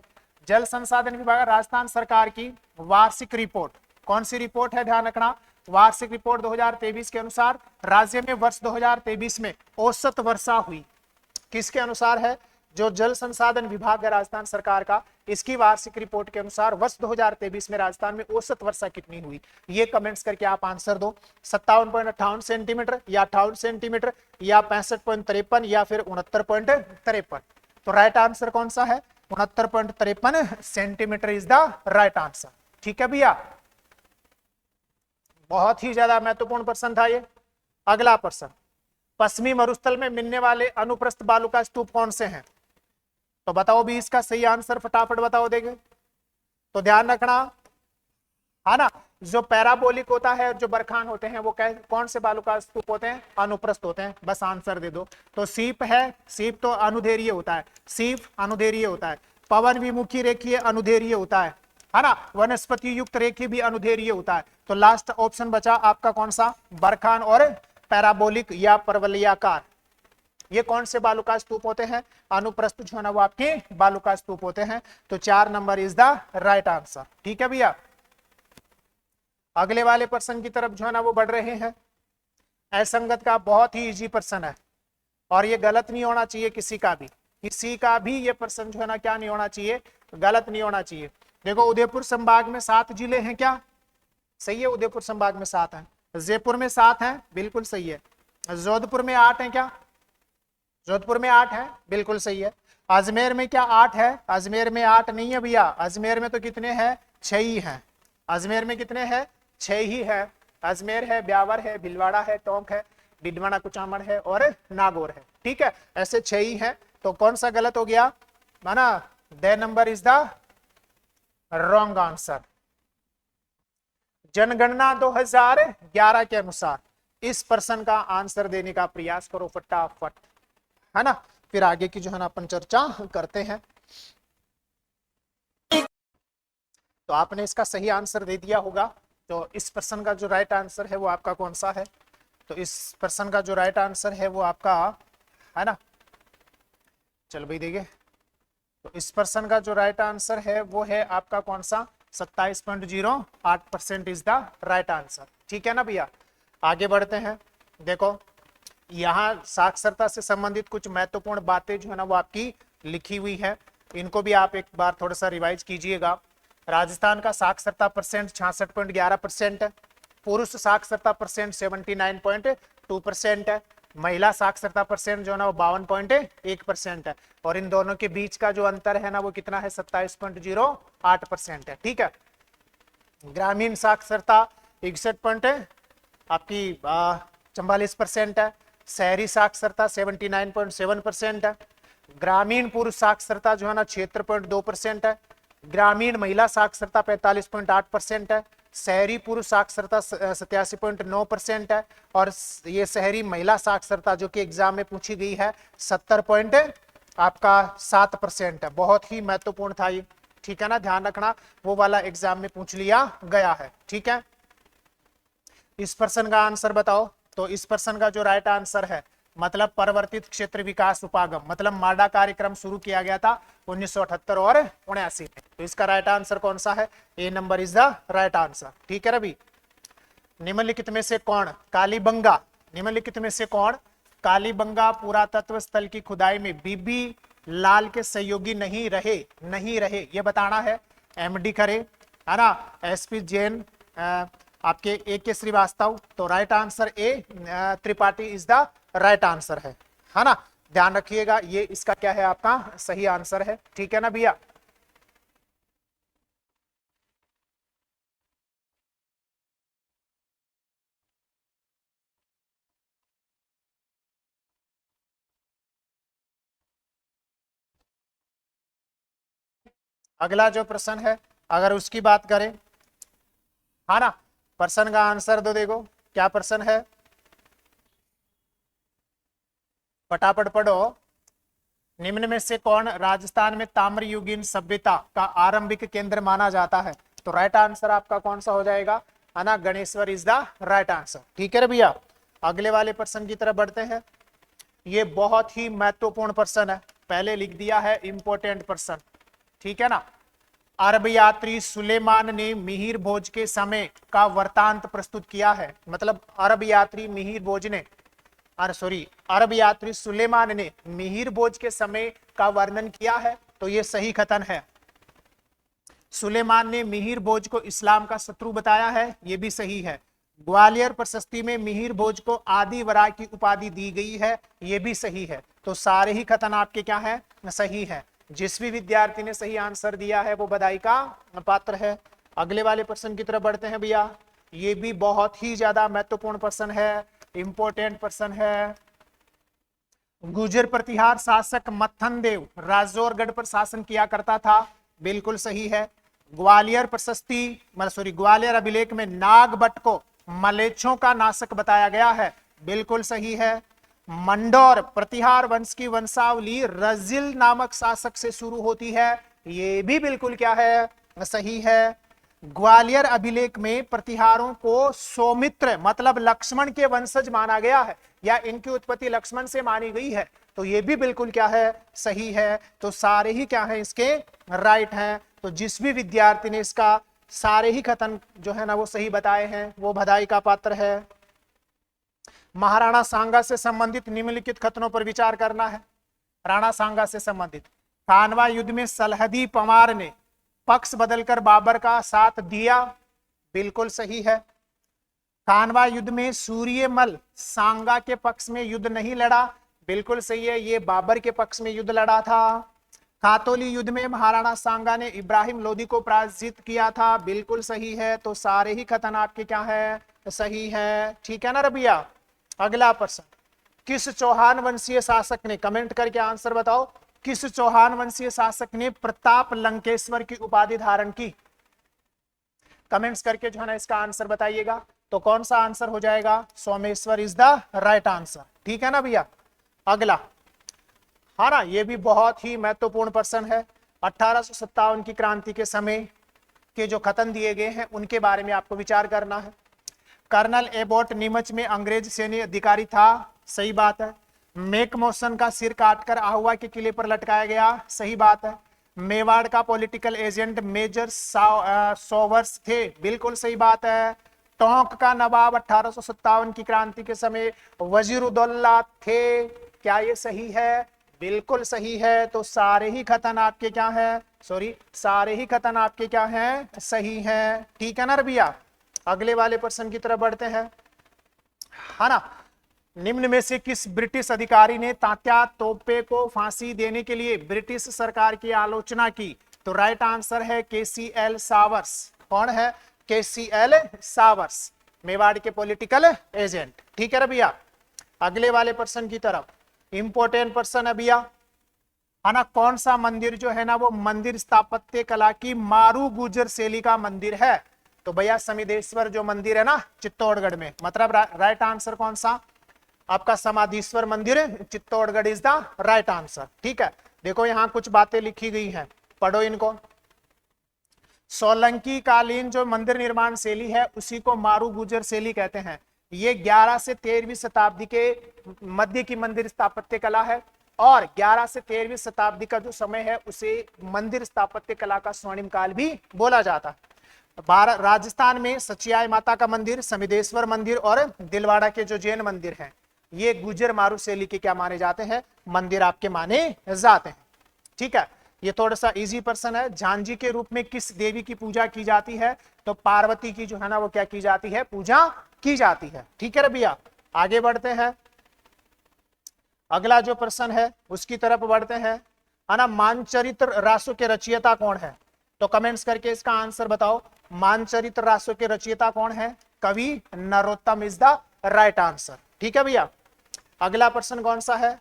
जल संसाधन विभाग राजस्थान सरकार की वार्षिक रिपोर्ट, कौन सी रिपोर्ट है? ध्यान रखना, वार्षिक रिपोर्ट 2023 के अनुसार राज्य में वर्ष 2023 में औसत वर्षा हुई, किसके अनुसार है? जो जल संसाधन विभाग है राजस्थान सरकार का, इसकी वार्षिक रिपोर्ट के अनुसार वर्ष 2023 में राजस्थान में औसत वर्षा कितनी हुई? ये कमेंट्स करके आप आंसर दो। 57.58 सेंटीमीटर या 58 सेंटीमीटर या 65.53 या फिर 69.53। तो राइट आंसर कौन सा है? 69.53 centimetre is the right answer, ठीक है भैया। बहुत ही ज्यादा महत्वपूर्ण प्रश्न था ये। अगला प्रश्न, पश्चिमी मरुस्थल में मिलने वाले अनुप्रस्थ बालू का स्तूप कौन से हैं? तो बताओ भी, इसका सही आंसर फटाफट बताओ देंगे। तो ध्यान रखना है ना, जो पैराबोलिक होता है, जो बरखान होते हैं, वो कौन से बालू का स्तूप होते हैं? अनुप्रस्थ होते हैं। बस आंसर दे दो। तो सीप है, सीप तो अनुदैर्घ्य होता है, सीप अनुदैर्घ्य होता है। पवन विमुखी रेखीय अनुदैर्घ्य होता है ना। वनस्पति युक्त रेखी भी अनुदैर्घ्य होता है। तो लास्ट ऑप्शन बचा आपका कौन सा? बरखान और पैराबोलिक या परवलयाकार। ये कौन से बालू का स्तूप होते हैं? अनुप्रस्थ जो है ना वो आपके बालू का स्तूप होते हैं। तो 4 number is the right answer, ठीक है भैया। अगले वाले प्रश्न की तरफ जो है ना वो बढ़ रहे हैं। असंगत का बहुत ही इजी प्रश्न है और ये गलत नहीं होना चाहिए किसी का भी, किसी का भी ये प्रश्न जो है ना क्या नहीं होना चाहिए? गलत नहीं होना चाहिए। देखो, उदयपुर संभाग में 7 जिले हैं क्या? सही है, उदयपुर संभाग में 7 हैं। जयपुर में 7 हैं, बिल्कुल सही है। जोधपुर में 8 हैं क्या? जोधपुर में 8 है, बिल्कुल सही है। अजमेर में क्या 8 है? अजमेर में 8 नहीं है भैया, अजमेर में तो कितने हैं? 6 ही हैं। अजमेर में कितने हैं? 6 ही है। अजमेर है, ब्यावर है, भिलवाड़ा है, टोंक है, डिडवाना कुचामण है और नागौर है, ठीक है। ऐसे 6 ही हैं। तो कौन सा गलत हो गया? माना the number is the wrong answer. जनगणना 2011 के अनुसार इस प्रश्न का आंसर देने का प्रयास करो फटाफट, है ना। फिर आगे की जो है ना अपन चर्चा करते हैं। तो आपने इसका सही आंसर दे दिया होगा। तो इस प्रश्न का जो राइट आंसर है वो आपका कौन सा है? तो इस प्रश्न का जो राइट आंसर है वो आपका, है ना, चल भाई देखिए। तो इस प्रश्न का जो राइट आंसर है वो है आपका कौन सा? 27.08% इज द राइट आंसर, ठीक है ना भैया। आगे बढ़ते हैं। देखो, यहाँ साक्षरता से संबंधित कुछ महत्वपूर्ण बातें जो है ना वो आपकी लिखी हुई है, इनको भी आप एक बार थोड़ा सा रिवाइज कीजिएगा। राजस्थान का साक्षरता परसेंट 66.11% है। पुरुष साक्षरता परसेंट 79.2% है। महिला साक्षरता परसेंट जो है ना वो 52.1% है। और इन दोनों के बीच का जो अंतर है ना वो कितना है? 27.08% है, ठीक है। ग्रामीण साक्षरता 61 आपकी 44% है। शहरी साक्षरता 79.7% है। ग्रामीण पुरुष साक्षरता जो है ना 76.2% है। ग्रामीण महिला साक्षरता 45.8% है। शहरी पुरुष साक्षरता 87.9% है। और ये शहरी महिला साक्षरता जो कि एग्जाम में पूछी गई है 70.7% है। बहुत ही महत्वपूर्ण था ये, ठीक है ना। ध्यान रखना, वो वाला एग्जाम में पूछ लिया गया है, ठीक है। इस प्रश्न का आंसर बताओ। तो इस प्रश्न का जो राइट आंसर है, मतलब परिवर्तित क्षेत्र विकास उपागम, मतलब माडा कार्यक्रम शुरू किया गया था 1978 और 79 में। तो इसका राइट आंसर कौन सा है? A number is the right answer, ठीक है रवि। निम्नलिखित में से कौन कालीबंगा, निम्नलिखित में से कौन कालीबंगा पुरातत्व स्थल की खुदाई में बीबी लाल के सहयोगी नहीं रहे? नहीं रहे ये बताना है। एमडी खरे, है ना, एसपी जैन, आपके ए के श्रीवास्तव। तो right answer A Tripathi is the right answer है ना। ध्यान रखिएगा, ये इसका क्या है? आपका सही आंसर है, ठीक है ना भैया। अगला जो प्रश्न है अगर उसकी बात करें, हाँ ना, प्रश्न का आंसर दो। देखो क्या प्रश्न है, फटाफट पढ़ो। निम्न में से कौन राजस्थान में ताम्रयुगीन सभ्यता का आरंभिक केंद्र माना जाता है? तो राइट आंसर आपका कौन सा हो जाएगा, है ना, Ganeshwar is the right answer. ठीक है रे भैया, अगले वाले प्रश्न की तरफ बढ़ते हैं। ये बहुत ही महत्वपूर्ण प्रश्न है, पहले लिख दिया है इंपॉर्टेंट प्रश्न, ठीक है ना। अरब यात्री सुलेमान ने मिहिर भोज के समय का वृतांत प्रस्तुत किया है। मतलब अरब यात्री मिहिर भोज ने, अरब यात्री सुलेमान ने मिहिर भोज के समय का वर्णन किया है, तो ये सही कथन है। सुलेमान ने मिहिर भोज को इस्लाम का शत्रु बताया है, ये भी सही है। ग्वालियर प्रशस्ति में मिहिर भोज को आदि वरा की उपाधि दी गई है, ये भी सही है। तो सारे ही कथन आपके क्या है, सही है। जिस भी विद्यार्थी ने सही आंसर दिया है वो बधाई का पात्र है। अगले वाले प्रश्न की तरफ बढ़ते हैं भैया, ये भी बहुत ही ज्यादा महत्वपूर्ण प्रश्न है, इंपॉर्टेंट प्रश्न है। गुर्जर प्रतिहार शासक मत्थन देव राजौरगढ़ पर शासन किया करता था, बिल्कुल सही है। ग्वालियर प्रशस्ति ग्वालियर अभिलेख में नागभट्ट को मलेच्छों का नाशक बताया गया है, बिल्कुल सही है। मंडोर प्रतिहार वंश की वंशावली रजिल नामक शासक से शुरू होती है, ये भी बिल्कुल क्या है, सही है। ग्वालियर अभिलेख में प्रतिहारों को सौमित्र मतलब लक्ष्मण के वंशज माना गया है, या इनकी उत्पत्ति लक्ष्मण से मानी गई है, तो ये भी बिल्कुल क्या है, सही है। तो सारे ही क्या है इसके राइट हैं। तो जिस भी विद्यार्थी ने इसका सारे ही कथन जो है ना वो सही बताए हैं वो बधाई का पात्र है। महाराणा सांगा से संबंधित निम्नलिखित कथनों पर विचार करना है। राणा सांगा से संबंधित, खानवा युद्ध में सलहदी पंवार ने पक्ष बदलकर बाबर का साथ दिया, बिल्कुल सही है। खानवा युद्ध में सूर्यमल सांगा के पक्ष में युद्ध नहीं लड़ा, बिल्कुल सही है, ये बाबर के पक्ष में युद्ध लड़ा था। खातौली युद्ध में महाराणा सांगा ने इब्राहिम लोदी को पराजित किया था, बिल्कुल सही है। तो सारे ही कथन आपके क्या है, सही है। ठीक है ना रबिया। अगला प्रश्न, किस चौहान वंशीय शासक ने, कमेंट करके आंसर बताओ, किस चौहान वंशीय शासक ने प्रताप लंकेश्वर की उपाधि धारण की? कमेंट्स करके जो है ना इसका आंसर बताइएगा। तो कौन सा आंसर हो जाएगा, Someshwar is the right answer. ठीक है ना भैया। अगला, हाँ ना, ये भी बहुत ही महत्वपूर्ण प्रश्न है। 1857 की क्रांति के समय के जो कथन दिए गए हैं उनके बारे में आपको विचार करना है। कर्नल एबॉट नीमच में अंग्रेज सैन्य अधिकारी था, सही बात है। मैकमोसन का सिर काटकर आहुआ के किले पर लटकाया गया, सही बात है। मेवाड़ का पॉलिटिकल एजेंट मेजर सोवर्स थे, बिल्कुल सही बात है। टोंक का नवाब 1857 की क्रांति के समय वजीरुद्दौला थे, क्या ये सही है, बिल्कुल सही है। तो सारे ही कथन आपके क्या है, सारे ही कथन आपके क्या हैं, सही हैं। ठीक है ना रबिया। अगले वाले प्रश्न की तरफ बढ़ते हैं, है ना। निम्न में से किस ब्रिटिश अधिकारी ने तात्या तोपे को फांसी देने के लिए ब्रिटिश सरकार की आलोचना की? तो राइट आंसर है KCL सावर्स। कौन है, KCL सावर्स, मेवाड़ के पॉलिटिकल एजेंट। ठीक है भैया। अगले वाले प्रश्न की तरफ, इंपॉर्टेंट प्रश्न है भैया, है ना। कौन सा मंदिर जो है ना वो मंदिर स्थापत्य कला की मारू गुर्जर शैली का मंदिर है? तो भैया समिधेश्वर जो मंदिर है ना चित्तौड़गढ़ में, मतलब राइट आंसर कौन सा आपका, समाधीश्वर मंदिर Chittorgarh is the right answer. ठीक है। देखो यहाँ कुछ बातें लिखी गई हैं, पढ़ो इनको। सोलंकी कालीन जो मंदिर निर्माण शैली है उसी को मारू गुर्जर शैली कहते हैं। ये 11 से 13वीं शताब्दी के मध्य की मंदिर स्थापत्य कला है, और 11 से 13वीं शताब्दी का जो समय है उसे मंदिर स्थापत्य कला का स्वर्णिम काल भी बोला जाता है। राजस्थान में सचियाई माता का मंदिर, समिधेश्वर मंदिर और दिलवाड़ा के जो जैन मंदिर हैं ये गुर्जर मारू शैली के क्या माने जाते हैं, मंदिर आपके माने जाते हैं। ठीक है। ये थोड़ा सा इजी प्रश्न है। झांझी के रूप में किस देवी की पूजा की जाती है? तो पार्वती की जो है ना वो क्या की जाती है, पूजा की जाती है। ठीक है भैया। आगे बढ़ते हैं, अगला जो प्रश्न है उसकी तरफ बढ़ते हैं, है ना। मानचरित्र रासो के रचयिता कौन है? तो कमेंट्स करके इसका आंसर बताओ। मानचरित्र रासो के रचयिता कौन है? कवि Narottam is the right answer. ठीक है भैया। अगला प्रश्न कौन सा है,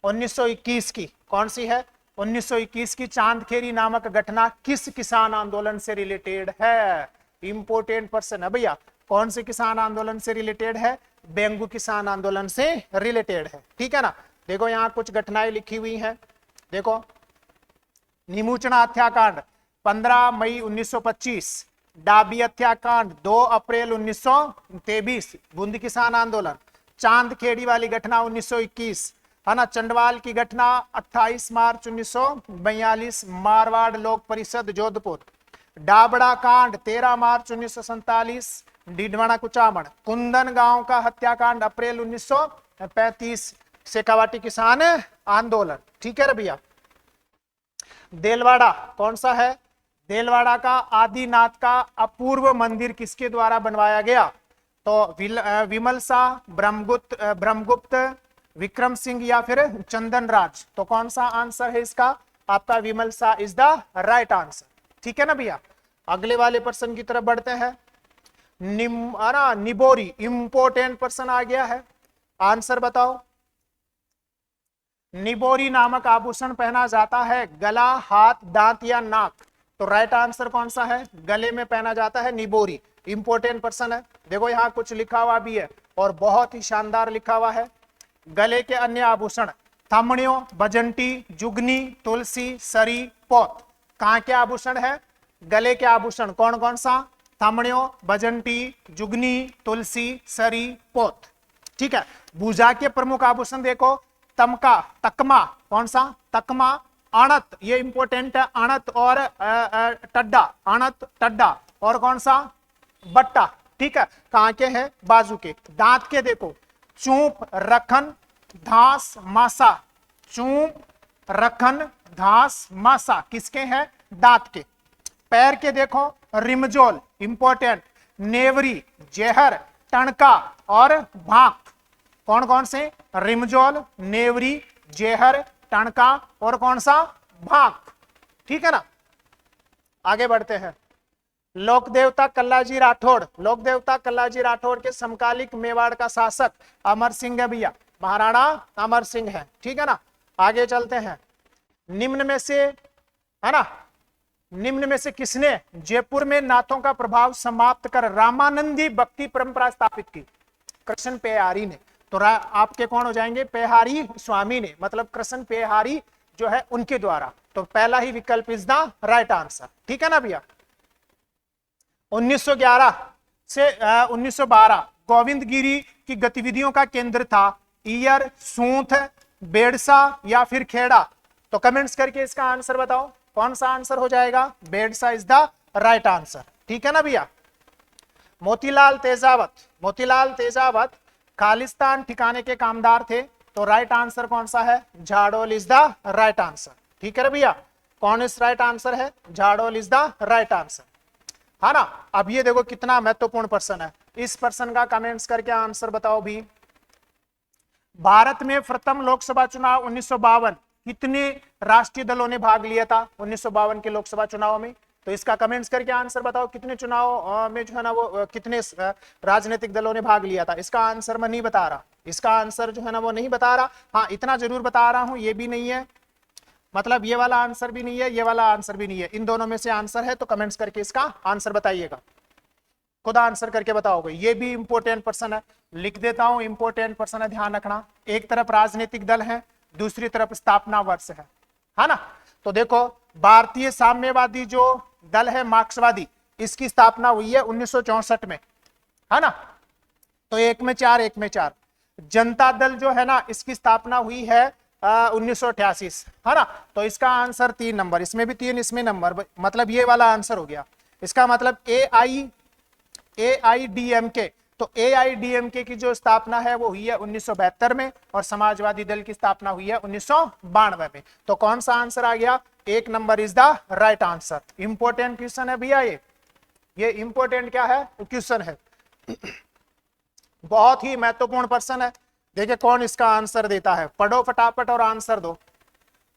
1921 की, कौन सी है, 1921 की चांदखेड़ी नामक घटना किस किसान आंदोलन से रिलेटेड है? इंपोर्टेंट पर्सन है भैया। कौन से किसान आंदोलन से रिलेटेड है? बेंगू किसान आंदोलन से रिलेटेड है। ठीक है ना। देखो यहाँ कुछ घटनाएं लिखी हुई हैं। देखो, निमूचना हत्याकांड 15 मई 1925, डाबी हत्याकांड 2 अप्रैल 1923, बूंदी किसान आंदोलन, चांदखेड़ी वाली घटना 1921 है ना, चंडवाल की घटना 28 मार्च 1942, मारवाड़ लोक परिषद जोधपुर, डाबड़ा कांड 13 मार्च 1947, डिडवाना कुचामण, कुंदन गांव का हत्याकांड अप्रैल 1935, शेखावाटी किसान आंदोलन। ठीक है रे भैया। देलवाड़ा कौन सा है? देलवाड़ा का आदिनाथ का अपूर्व मंदिर किसके द्वारा बनवाया गया? तो विमल शाह, ब्रह्मगुप्त, विक्रम सिंह या फिर चंदन राज? तो कौन सा आंसर है इसका? आपका Vimal Shah is the right answer. ठीक है ना भैया। अगले वाले पर्सन की तरफ बढ़ते हैं। निबोरी इंपोर्टेंट पर्सन आ गया है। आंसर बताओ। निबोरी नामक आभूषण पहना जाता है गला, हाथ, दांत या नाक? तो राइट आंसर कौन सा है? गले में पहना जाता है निबोरी। इंपोर्टेंट पर्सन है। देखो यहाँ कुछ लिखा हुआ भी है और बहुत ही शानदार लिखा हुआ है। गले के अन्य आभूषण थमणियों, बजंटी, जुगनी, तुलसी, सरी, पोत। कहाँ के आभूषण है? गले के आभूषण कौन कौन सा? थमणियों, बजंटी, जुगनी, तुलसी, सरी, पोत। ठीक है। भुजा के प्रमुख आभूषण देखो, तमका, तकमा, कौन सा? तकमा, आणत, ये इंपोर्टेंट है, आणत और टड्डा, आणत, टड्डा, और कौन सा? बट्टा। ठीक है। कहाँ के हैं? बाजू के। दांत के देखो, चूप, रखन, धास, मासा। चूप, रखन, घास, मासा किसके हैं? दांत के। पैर के देखो, रिमजोल इंपोर्टेंट, नेवरी, जेहर, टणका और भाक। कौन कौन से? रिमजोल, नेवरी, जेहर, टणका और कौन सा? भाक। ठीक है ना। आगे बढ़ते हैं। लोक देवता कल्लाजी राठौड़, लोक देवता कल्लाजी राठौड़ के समकालिक मेवाड़ का शासक अमर सिंह है भैया, महाराणा अमर सिंह है। ठीक है ना। आगे चलते हैं। निम्न में से, है ना, निम्न में से किसने जयपुर में नाथों का प्रभाव समाप्त कर रामानंदी भक्ति परंपरा स्थापित की? कृष्ण पेहारी ने। तो आपके कौन हो जाएंगे? पेहारी स्वामी ने, मतलब कृष्ण पेहारी जो है उनके द्वारा। तो पहला ही विकल्प इज द राइट आंसर। ठीक है ना भैया। 1911 से 1912 गोविंद गिरी की गतिविधियों का केंद्र था ईयर, सूंथ, बेड़सा या फिर खेड़ा? तो कमेंट्स करके इसका आंसर बताओ। कौन सा आंसर हो जाएगा? Bedsa is the right answer. ठीक है ना भैया। मोतीलाल तेजावत, मोतीलाल तेजावत खालिस्तान ठिकाने के कामदार थे। तो राइट आंसर कौन सा है? Jhadol is the right answer. ठीक है भैया। कौन इस राइट आंसर है? Jhadol is the right answer, है ना। अब ये देखो कितना महत्वपूर्ण पर्सन है। इस पर्सन का कमेंट्स करके आंसर बताओ भी। भारत में प्रथम लोकसभा चुनाव 1952 कितने राष्ट्रीय दलों ने भाग लिया था? 1952 के लोकसभा चुनाव में। तो इसका कमेंट्स करके आंसर बताओ, कितने चुनाव में जो है ना वो कितने राजनीतिक दलों ने भाग लिया था? इसका आंसर मैं नहीं बता रहा, इसका आंसर जो है ना वो नहीं बता रहा। हाँ, इतना जरूर बता रहा हूं, ये भी नहीं है, मतलब ये वाला आंसर भी नहीं है, ये वाला आंसर भी नहीं है, इन दोनों में से आंसर है। तो कमेंट्स करके इसका आंसर बताइएगा, खुद आंसर करके बताओगे। ये भी इंपोर्टेंट पर्सन है, लिख देता हूं, इंपोर्टेंट पर्सन है, ध्यान रखना। एक तरफ राजनीतिक दल है, दूसरी तरफ स्थापना वर्ष है ना। तो देखो, भारतीय साम्यवादी जो दल है मार्क्सवादी, इसकी स्थापना हुई है 1964 में, है ना। तो एक में चार, एक में चार। जनता दल जो है ना, इसकी स्थापना हुई है 1988, है ना। तो इसका आंसर 3 नंबर, इसमें भी 3, इसमें नंबर, मतलब ये वाला आंसर हो गया। इसका मतलब AIDMK। तो AIDMK की जो स्थापना है वो हुई है 1972 में और समाजवादी दल की स्थापना हुई है 1992 में। तो कौन सा आंसर आ गया? 1 number is the right answer. Important question है भैया, ये इंपोर्टेंट क्या है? क्वेश्चन है, बहुत ही महत्वपूर्ण पर्सन है। देखिए कौन इसका आंसर देता है, पढ़ो फटाफट और आंसर दो।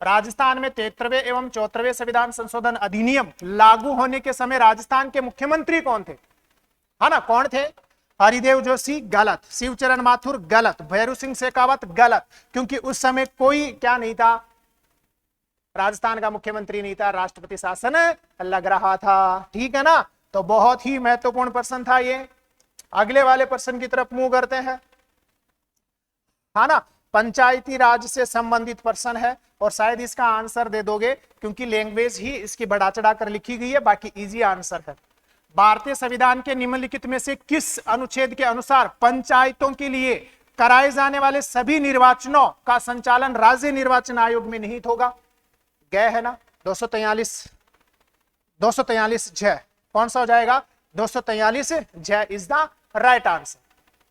राजस्थान में 73वें एवं 74वें संविधान संशोधन अधिनियम लागू होने के समय राजस्थान के मुख्यमंत्री कौन थे? है ना, कौन थे? हरिदेव जोशी, गलत। शिवचरण माथुर, गलत। भैरू सिंह शेखावत, गलत। क्योंकि उस समय कोई क्या नहीं था, राजस्थान का मुख्यमंत्री नहीं था, राष्ट्रपति शासन लग रहा था। ठीक है ना, तो बहुत ही महत्वपूर्ण प्रश्न था ये। अगले वाले प्रश्न की तरफ मूव करते हैं, है ना। पंचायती राज से संबंधित प्रश्न है और शायद इसका आंसर दे दोगे क्योंकि लैंग्वेज ही इसकी बढ़ा चढ़ा कर लिखी गई है, बाकी इजी आंसर है। भारतीय संविधान के निम्नलिखित में से किस अनुच्छेद के अनुसार पंचायतों के लिए कराए जाने वाले सभी निर्वाचनों का संचालन राज्य निर्वाचन आयोग में निहित होगा? गए है ना 243 ज, कौन सा हो जाएगा? 243 ज इज द राइट आंसर।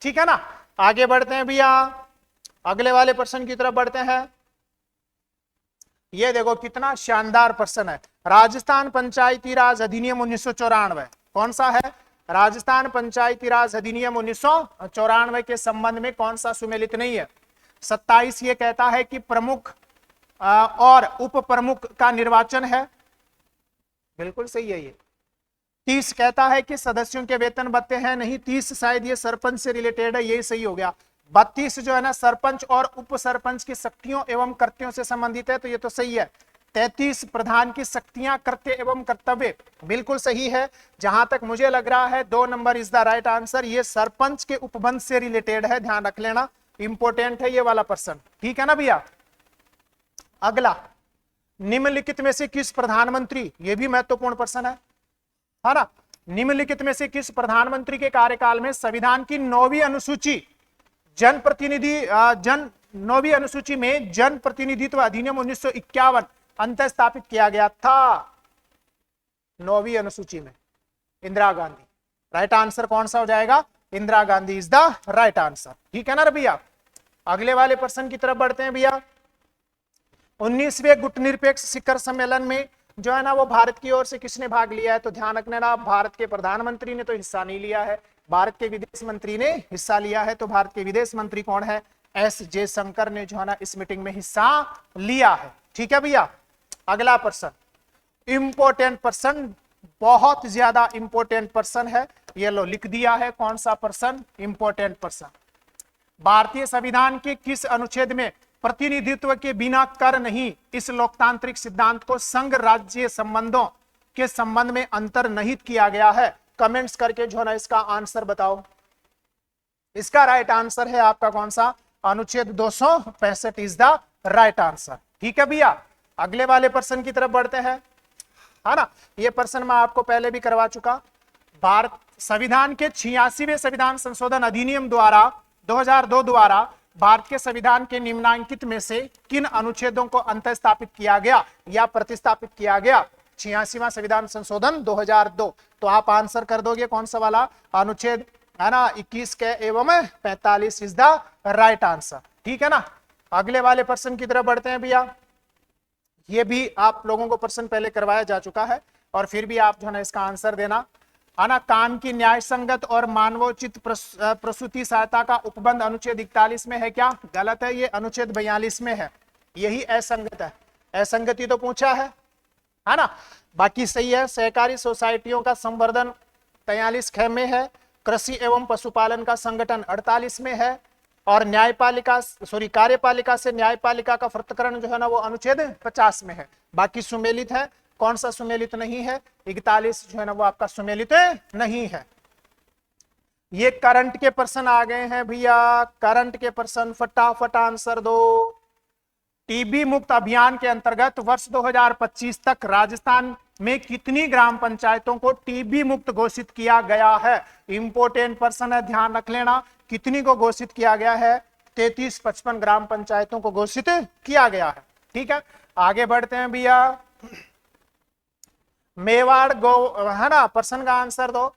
ठीक है ना, आगे बढ़ते हैं भैया, अगले वाले प्रश्न की तरफ बढ़ते हैं। ये देखो कितना शानदार प्रश्न है। राजस्थान पंचायती राज अधिनियम 1994 कौन सा है? राजस्थान पंचायती राज अधिनियम 1994 के संबंध में कौन सा सुमेलित नहीं है? 27 ये कहता है कि प्रमुख और उप प्रमुख का निर्वाचन है, बिल्कुल सही है ये। 30 कहता है कि सदस्यों के वेतन भत्ते हैं, नहीं 30 शायद ये सरपंच से रिलेटेड है, यही सही हो गया। 32 जो है ना सरपंच और उप सरपंच की शक्तियों एवं कर्तव्यों से संबंधित है, तो ये तो सही है। 33 प्रधान की शक्तियां, कर्तव्य एवं कर्तव्य, बिल्कुल सही है। जहां तक मुझे लग रहा है 2 number is the right answer, ये सरपंच के उपबंध से रिलेटेड है, ध्यान रख लेना, इंपॉर्टेंट है ये वाला प्रश्न। ठीक है ना भैया। अगला, निम्नलिखित में से किस प्रधानमंत्री, ये भी महत्वपूर्ण प्रश्न है ना, निम्नलिखित में से किस प्रधानमंत्री के कार्यकाल में संविधान की 9वीं अनुसूची नौवीं अनुसूची में जन प्रतिनिधित्व अधिनियम 1951 अंत स्थापित किया गया था? 9वीं अनुसूची में इंदिरा गांधी। राइट आंसर कौन सा हो जाएगा? Indira Gandhi is the right answer. ठीक है ना भैया। अगले वाले प्रश्न की तरफ बढ़ते हैं भैया। 19वें गुटनिरपेक्ष शिखर सम्मेलन में जो है ना वो भारत की ओर से किसने भाग लिया है? तो ध्यान रखना ना, भारत के प्रधानमंत्री ने तो हिस्सा नहीं लिया है, भारत के विदेश मंत्री ने हिस्सा लिया है। तो भारत के विदेश मंत्री कौन है? एस जयशंकर ने जो है ना इस मीटिंग में हिस्सा लिया है। ठीक है भैया। अगला प्रश्न, इंपॉर्टेंट प्रश्न, बहुत ज्यादा इंपॉर्टेंट प्रश्न है, ये लो लिख दिया है। कौन सा प्रश्न? इंपॉर्टेंट प्रश्न। भारतीय संविधान के किस अनुच्छेद में प्रतिनिधित्व के बिना कर नहीं, इस लोकतांत्रिक सिद्धांत को संघ राज्य संबंधों के संबंध में अंतर्निहित किया गया है? कमेंट्स करके जो है ना इसका आंसर बताओ। इसका राइट आंसर है आपका कौन सा? अनुच्छेद 265 इज द राइट आंसर। ठीक है भैया। अगले वाले प्रश्न की तरफ बढ़ते हैं, है ना। ये प्रश्न मैं आपको पहले भी करवा चुका। भारत संविधान के 86वें संविधान संशोधन अधिनियम द्वारा 2002 द्वारा भारत के संविधान के निम्नांकित में से किन अनुच्छेदों को अंतःस्थापित किया गया या प्रतिस्थापित किया गया? 86वां संविधान संशोधन 2002। तो आप आंसर कर दोगे कौन सा वाला? अनुच्छेद है ना 21 के एवं 45 इज द राइट आंसर। ठीक है ना। अगले वाले प्रश्न की तरफ बढ़ते हैं भैया। ये भी आप लोगों को प्रश्न पहले करवाया जा चुका है और फिर भी आप जो है ना इसका आंसर देना, है ना। काम की न्याय संगत और मानवोचित प्रसूति सहायता का उपबंध अनुच्छेद 41 में है क्या? गलत है, ये अनुच्छेद 42 में है, यही असंगत है। असंगति तो पूछा है ना, बाकी सही है। सहकारी सोसाइटियों का संवर्धन 43 ख में है, कृषि एवं पशुपालन का संगठन 48 में है, और न्यायपालिका कार्यपालिका से न्यायपालिका का पृथक्करण जो है ना वो अनुच्छेद 50 में है। बाकी सुमेलित है। कौन सा सुमेलित नहीं है? 41 जो है ना वो आपका सुमेलित नहीं है। ये करंट के प्रश्न आ गए हैं भैया, करंट के प्रश्न फटाफट आंसर दो। टीबी मुक्त अभियान के अंतर्गत वर्ष 2025 तक राजस्थान में कितनी ग्राम पंचायतों को टीबी मुक्त घोषित किया गया है? इंपोर्टेंट प्रश्न है, ध्यान रख लेना। कितनी को घोषित किया गया है? 33-55 ग्राम पंचायतों को घोषित किया गया है। ठीक है, आगे बढ़ते हैं भैया। मेवाड़ है ना, प्रश्न का आंसर दो।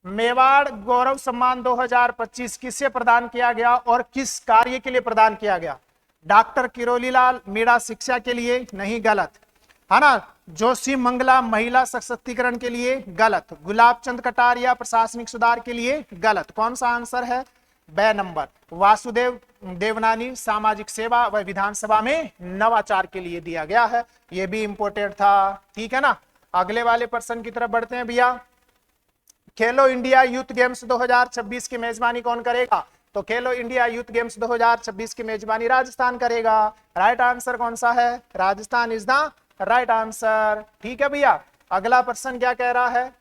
मेवाड़ गौरव सम्मान 2025 किसे प्रदान किया गया और किस कार्य के लिए प्रदान किया गया? डॉक्टर किरोलीलाल मीणा शिक्षा के लिए, नहीं, गलत, है ना। जोशी मंगला महिला सशक्तिकरण के लिए, गलत। गुलाब चंद कटारिया प्रशासनिक सुधार के लिए, गलत। कौन सा आंसर है? ब नंबर। वासुदेव देवनानी सामाजिक सेवा व विधानसभा में नवाचार के लिए दिया गया है, यह भी इंपोर्टेंट था। ठीक है ना। अगले वाले प्रश्न की तरफ बढ़ते हैं भैया। खेलो इंडिया यूथ गेम्स 2026 की मेजबानी कौन करेगा? तो खेलो इंडिया यूथ गेम्स 2026 की मेजबानी राजस्थान करेगा। राइट आंसर कौन सा है? Rajasthan is the right answer. ठीक है भैया। अगला प्रश्न क्या कह रहा है?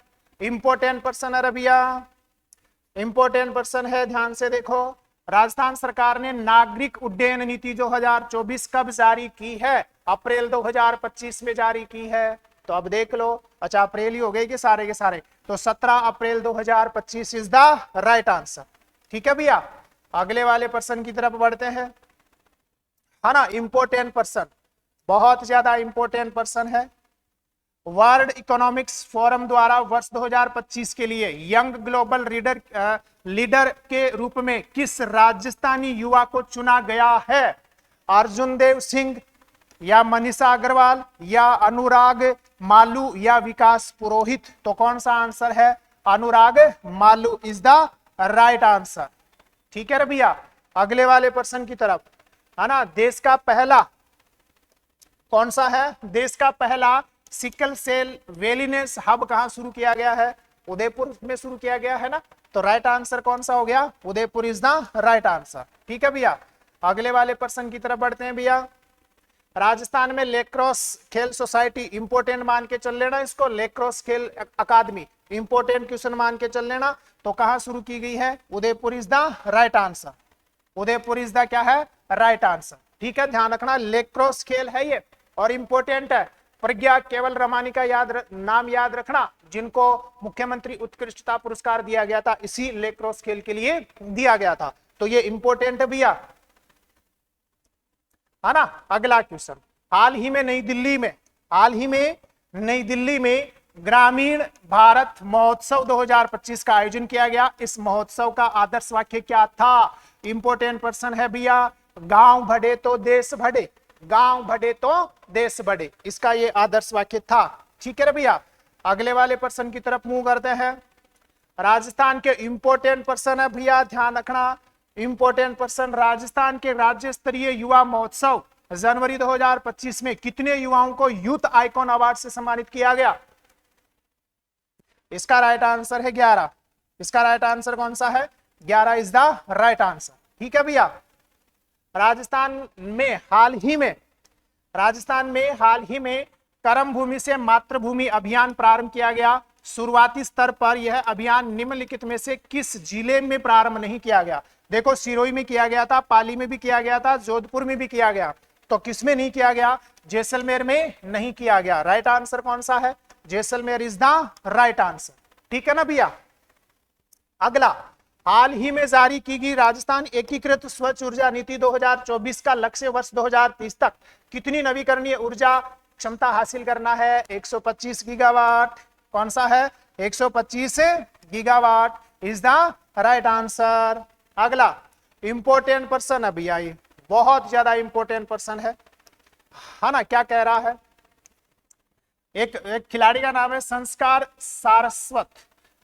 इंपॉर्टेंट प्रश्न है भैया, इंपॉर्टेंट प्रश्न है, ध्यान से देखो। राजस्थान सरकार ने नागरिक उड्डयन नीति 2024 कब जारी की है? अप्रैल 2025 में जारी की है। तो अब देख लो, अच्छा अप्रैल ही हो गए कि सारे के सारे, तो 17 अप्रैल 2025 इज द राइट आंसर। ठीक है भैया। अगले वाले प्रश्न की तरफ बढ़ते हैं, है ना। इंपॉर्टेंट प्रश्न, बहुत ज्यादा इंपॉर्टेंट प्रश्न है। वर्ल्ड इकोनॉमिक्स फोरम द्वारा वर्ष 2025 के लिए यंग ग्लोबल लीडर के रूप में किस राजस्थानी युवा को चुना गया है? अर्जुन देव सिंह या मनीषा अग्रवाल या अनुराग मालू या विकास पुरोहित? तो कौन सा आंसर है? Anurag Malu is the right answer. ठीक है भैया। अगले वाले प्रश्न की तरफ, है ना। देश का पहला कौन सा है? देश का पहला सिकल सेल वेलिनेस हब कहां शुरू किया गया है? उदयपुर में शुरू किया गया है ना। तो राइट आंसर कौन सा हो गया? Udaipur is the right answer. ठीक है भैया। अगले वाले प्रश्न की तरफ बढ़ते हैं भैया। राजस्थान में लेक्रोस खेल सोसाइटी, इंपोर्टेंट मान के चल लेना इसको, लेक्रोस खेल अकादमी इंपोर्टेंट क्वेश्चन मान के चल लेना। तो कहां शुरू की गई है? Udaipur is the right answer. Udaipur is the क्या है? Right answer. ठीक है, ध्यान रखना, लेक्रोस खेल है ये और इंपोर्टेंट है। प्रज्ञा केवल रमानी का नाम याद रखना, जिनको मुख्यमंत्री उत्कृष्टता पुरस्कार दिया गया था, इसी लेक्रोस खेल के लिए दिया गया था। तो ये इंपोर्टेंट है भैया, है ना। अगला क्वेश्चन, हाल ही में नई दिल्ली में ग्रामीण भारत महोत्सव 2025 का आयोजन किया गया। इस महोत्सव का आदर्श वाक्य क्या था? इंपोर्टेंट प्रश्न है भैया। गांव बढ़े तो देश बढ़े, गांव बढ़े तो देश बढ़े, इसका ये आदर्श वाक्य था। ठीक है भैया। अगले वाले प्रश्न की तरफ मूव करते हैं। राजस्थान के इंपोर्टेंट प्रश्न है भैया, ध्यान रखना। इंपोर्टेंट प्रश्न, राजस्थान के राज्य स्तरीय युवा महोत्सव जनवरी 2025 में कितने युवाओं को यूथ आइकॉन अवार्ड से सम्मानित किया गया? इसका राइट आंसर है 11। इसका राइट आंसर कौन सा है? 11 इज द राइट आंसर। ठीक है भैया। राजस्थान में हाल ही में कर्म भूमि से मातृभूमि अभियान प्रारंभ किया गया। शुरुआती स्तर पर यह अभियान निम्नलिखित में से किस जिले में प्रारंभ नहीं किया गया? देखो, सिरोही में किया गया था, पाली में भी किया गया था, जोधपुर में भी किया गया, तो किसमें नहीं किया गया? जैसलमेर में नहीं किया गया। राइट आंसर कौन सा है? Jaisalmer is the right answer. ठीक है ना भैया। अगला, हाल ही में जारी की गई राजस्थान एकीकृत स्वच्छ ऊर्जा नीति 2024 का लक्ष्य वर्ष 2030 तक कितनी नवीकरणीय ऊर्जा क्षमता हासिल करना है? 125 गीगावाट। कौन सा है? 125 gigawatt is the right answer. अगला इंपोर्टेंट प्रश्न है भैया, ये बहुत ज्यादा इंपोर्टेंट प्रश्न है ना। क्या कह रहा है? एक खिलाड़ी का नाम है संस्कार सारस्वत।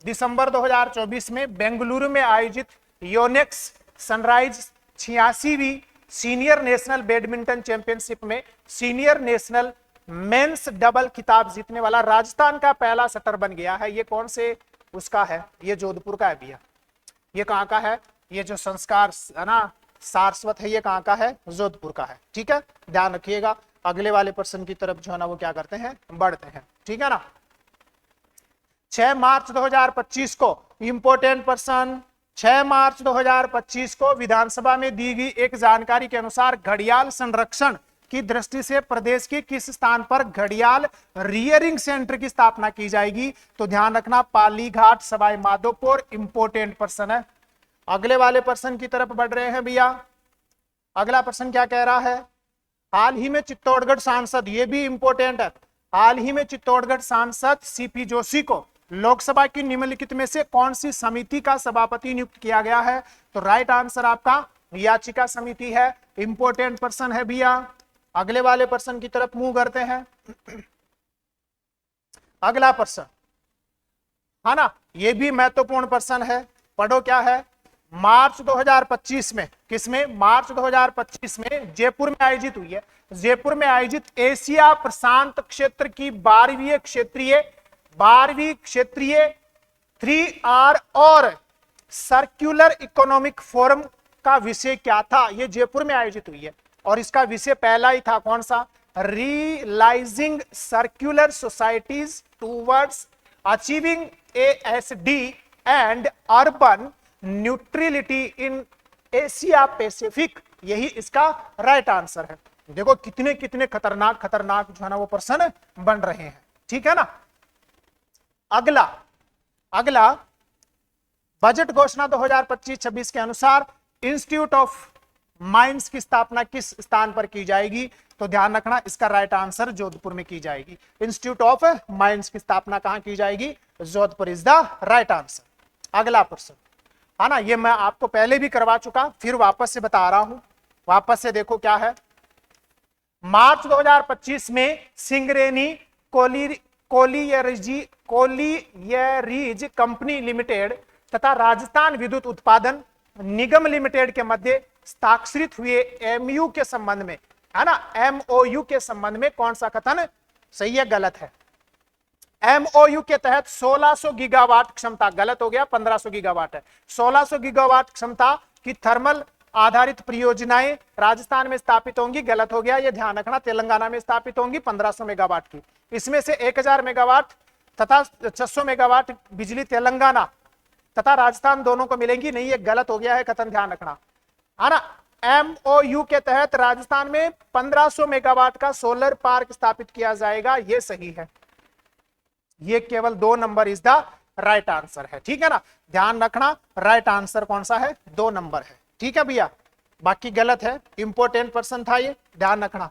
दिसंबर 2024 में बेंगलुरु में आयोजित योनेक्स सनराइज 86वीं सीनियर नेशनल बैडमिंटन चैंपियनशिप में सीनियर नेशनल मेंस डबल खिताब जीतने वाला राजस्थान का पहला शटर बन गया है। ये कौन से उसका है? ये जोधपुर का है भैया। ये कहाँ का है? ये जो संस्कार है ना सारस्वत है, ये कहाँ का है? जोधपुर का है। ठीक है, ध्यान रखिएगा। अगले वाले प्रश्न की तरफ जो है ना वो क्या करते हैं? बढ़ते हैं। ठीक है ना। 6 मार्च 2025 को इंपोर्टेंट प्रश्न, 6 मार्च 2025 को विधानसभा में दी गई एक जानकारी के अनुसार घड़ियाल संरक्षण की दृष्टि से प्रदेश के किस स्थान पर घड़ियाल रियरिंग सेंटर की स्थापना की जाएगी? तो ध्यान रखना, पालीघाट सवाई माधोपुर। इंपोर्टेंट प्रश्न है। अगले वाले प्रश्न की तरफ बढ़ रहे हैं भैया। अगला प्रश्न क्या कह रहा है? हाल ही में चित्तौड़गढ़ सांसद, ये भी इंपोर्टेंट है, हाल ही में चित्तौड़गढ़ सांसद सीपी जोशी को लोकसभा की निम्नलिखित में से कौन सी समिति का सभापति नियुक्त किया गया है? तो राइट आंसर आपका याचिका समिति है। इंपोर्टेंट प्रश्न है भैया। अगले वाले प्रश्न की तरफ मूव करते हैं। अगला प्रश्न, है ना, ये भी महत्वपूर्ण प्रश्न है, पढ़ो क्या है। मार्च 2025 में, किसमें? मार्च 2025 में जयपुर में आयोजित हुई है। जयपुर में आयोजित एशिया प्रशांत क्षेत्र की 12वीं क्षेत्रीय 3R और सर्कुलर इकोनॉमिक फोरम का विषय क्या था? ये जयपुर में आयोजित हुई है और इसका विषय पहला ही था, कौन सा? Realising circular societies towards achieving ASD and urban neutrality in Asia Pacific. यही इसका राइट आंसर है। देखो कितने कितने खतरनाक खतरनाक जो है ना वो प्रश्न बन रहे हैं, ठीक है ना। अगला बजट घोषणा 2025-26 के अनुसार इंस्टीट्यूट ऑफ माइंस की स्थापना किस स्थान पर की जाएगी? तो ध्यान रखना, इसका राइट आंसर जोधपुर में की जाएगी। इंस्टीट्यूट ऑफ माइंस की स्थापना कहां की जाएगी? Jodhpur is the right answer. अगला प्रश्न है ना, ये मैं आपको पहले भी करवा चुका, फिर वापस से बता रहा हूं। वापस से देखो क्या है। मार्च 2025 में सिंगरेनी कोलियरीज कंपनी लिमिटेड तथा राजस्थान विद्युत उत्पादन निगम लिमिटेड के मध्य हस्ताक्षरित हुए एमयू के संबंध में, है ना, एमओयू के संबंध में कौन सा कथन सही है गलत है? एमओयू के तहत 1600 गीगावाट क्षमता, गलत हो गया, 1500 गीगावाट है। 1600 गीगावाट क्षमता की थर्मल आधारित परियोजनाएं राजस्थान में स्थापित होंगी, गलत हो गया, ये ध्यान रखना। तेलंगाना में स्थापित होंगी 1500 मेगावाट की। इसमें से 1000 मेगावाट तथा 600 मेगावाट बिजली तेलंगाना तथा राजस्थान दोनों को मिलेंगी, नहीं ये गलत हो गया है कथन, ध्यान रखना, है ना। एमओयू के तहत राजस्थान में 1500 मेगावाट का सोलर पार्क स्थापित किया जाएगा, ये सही है। ये केवल 2 number is the right answer है, ठीक है ना। ध्यान रखना, राइट आंसर कौन सा है? 2 नंबर है, ठीक है भैया, बाकी गलत है। इंपोर्टेंट पर्सन था ये, ध्यान रखना।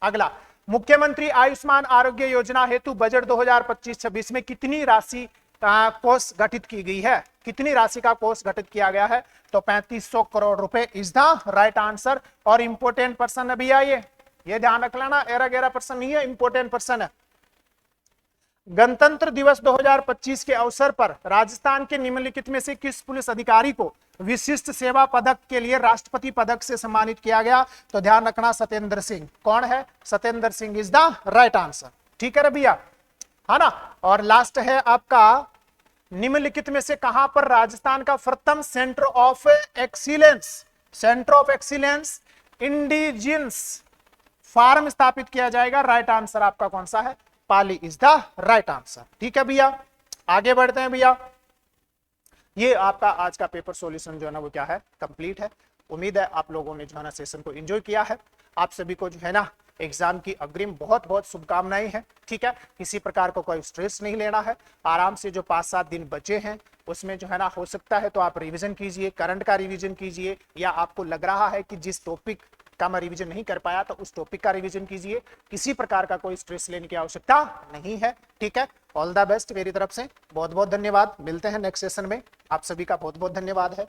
अगला, मुख्यमंत्री आयुष्मान आरोग्य योजना हेतु बजट 2025-26 में कितनी राशि का कोष गठित की गई है? कितनी राशि का कोष गठित किया गया है? तो 3500 करोड़ रुपए इज द राइट आंसर। और इंपोर्टेंट पर्सन है भैया, ये ध्यान रख लेना, 11 पर्सन नहीं है, इंपोर्टेंट पर्सन है। गणतंत्र दिवस 2025 के अवसर पर राजस्थान के निम्नलिखित में से किस पुलिस अधिकारी को विशिष्ट सेवा पदक के लिए राष्ट्रपति पदक से सम्मानित किया गया? तो ध्यान रखना, सत्येंद्र सिंह। कौन है? Satyendra Singh is the right answer, ठीक है भैया, है ना। और लास्ट है आपका, निम्नलिखित में से कहां पर राजस्थान का प्रथम centre of excellence indigenous farm स्थापित किया जाएगा? राइट आंसर आपका कौन सा है? Pali is the right answer, ठीक है भैया। आगे बढ़ते हैं भैया। ये आपका आज का पेपर सॉल्यूशन जो है ना वो क्या है, कंप्लीट है। उम्मीद है आप लोगों ने जो है ना सेशन को एंजॉय किया है। आप सभी को जो है ना एग्जाम की अग्रिम बहुत बहुत शुभकामनाएं हैं, ठीक है। किसी प्रकार को कोई स्ट्रेस नहीं लेना है, आराम से जो 5-7 दिन बचे हैं उसमें जो है ना हो सकता है तो आप रिवीजन कीजिए, करंट का रिवीजन कीजिए, या आपको लग रहा है कि जिस टॉपिक का मैं रिवीजन नहीं कर पाया तो उस टॉपिक का रिवीजन कीजिए। किसी प्रकार का कोई स्ट्रेस लेने की आवश्यकता नहीं है, ठीक है। ऑल द बेस्ट मेरी तरफ से, बहुत बहुत धन्यवाद। मिलते हैं नेक्स्ट सेशन में, आप सभी का बहुत बहुत धन्यवाद है।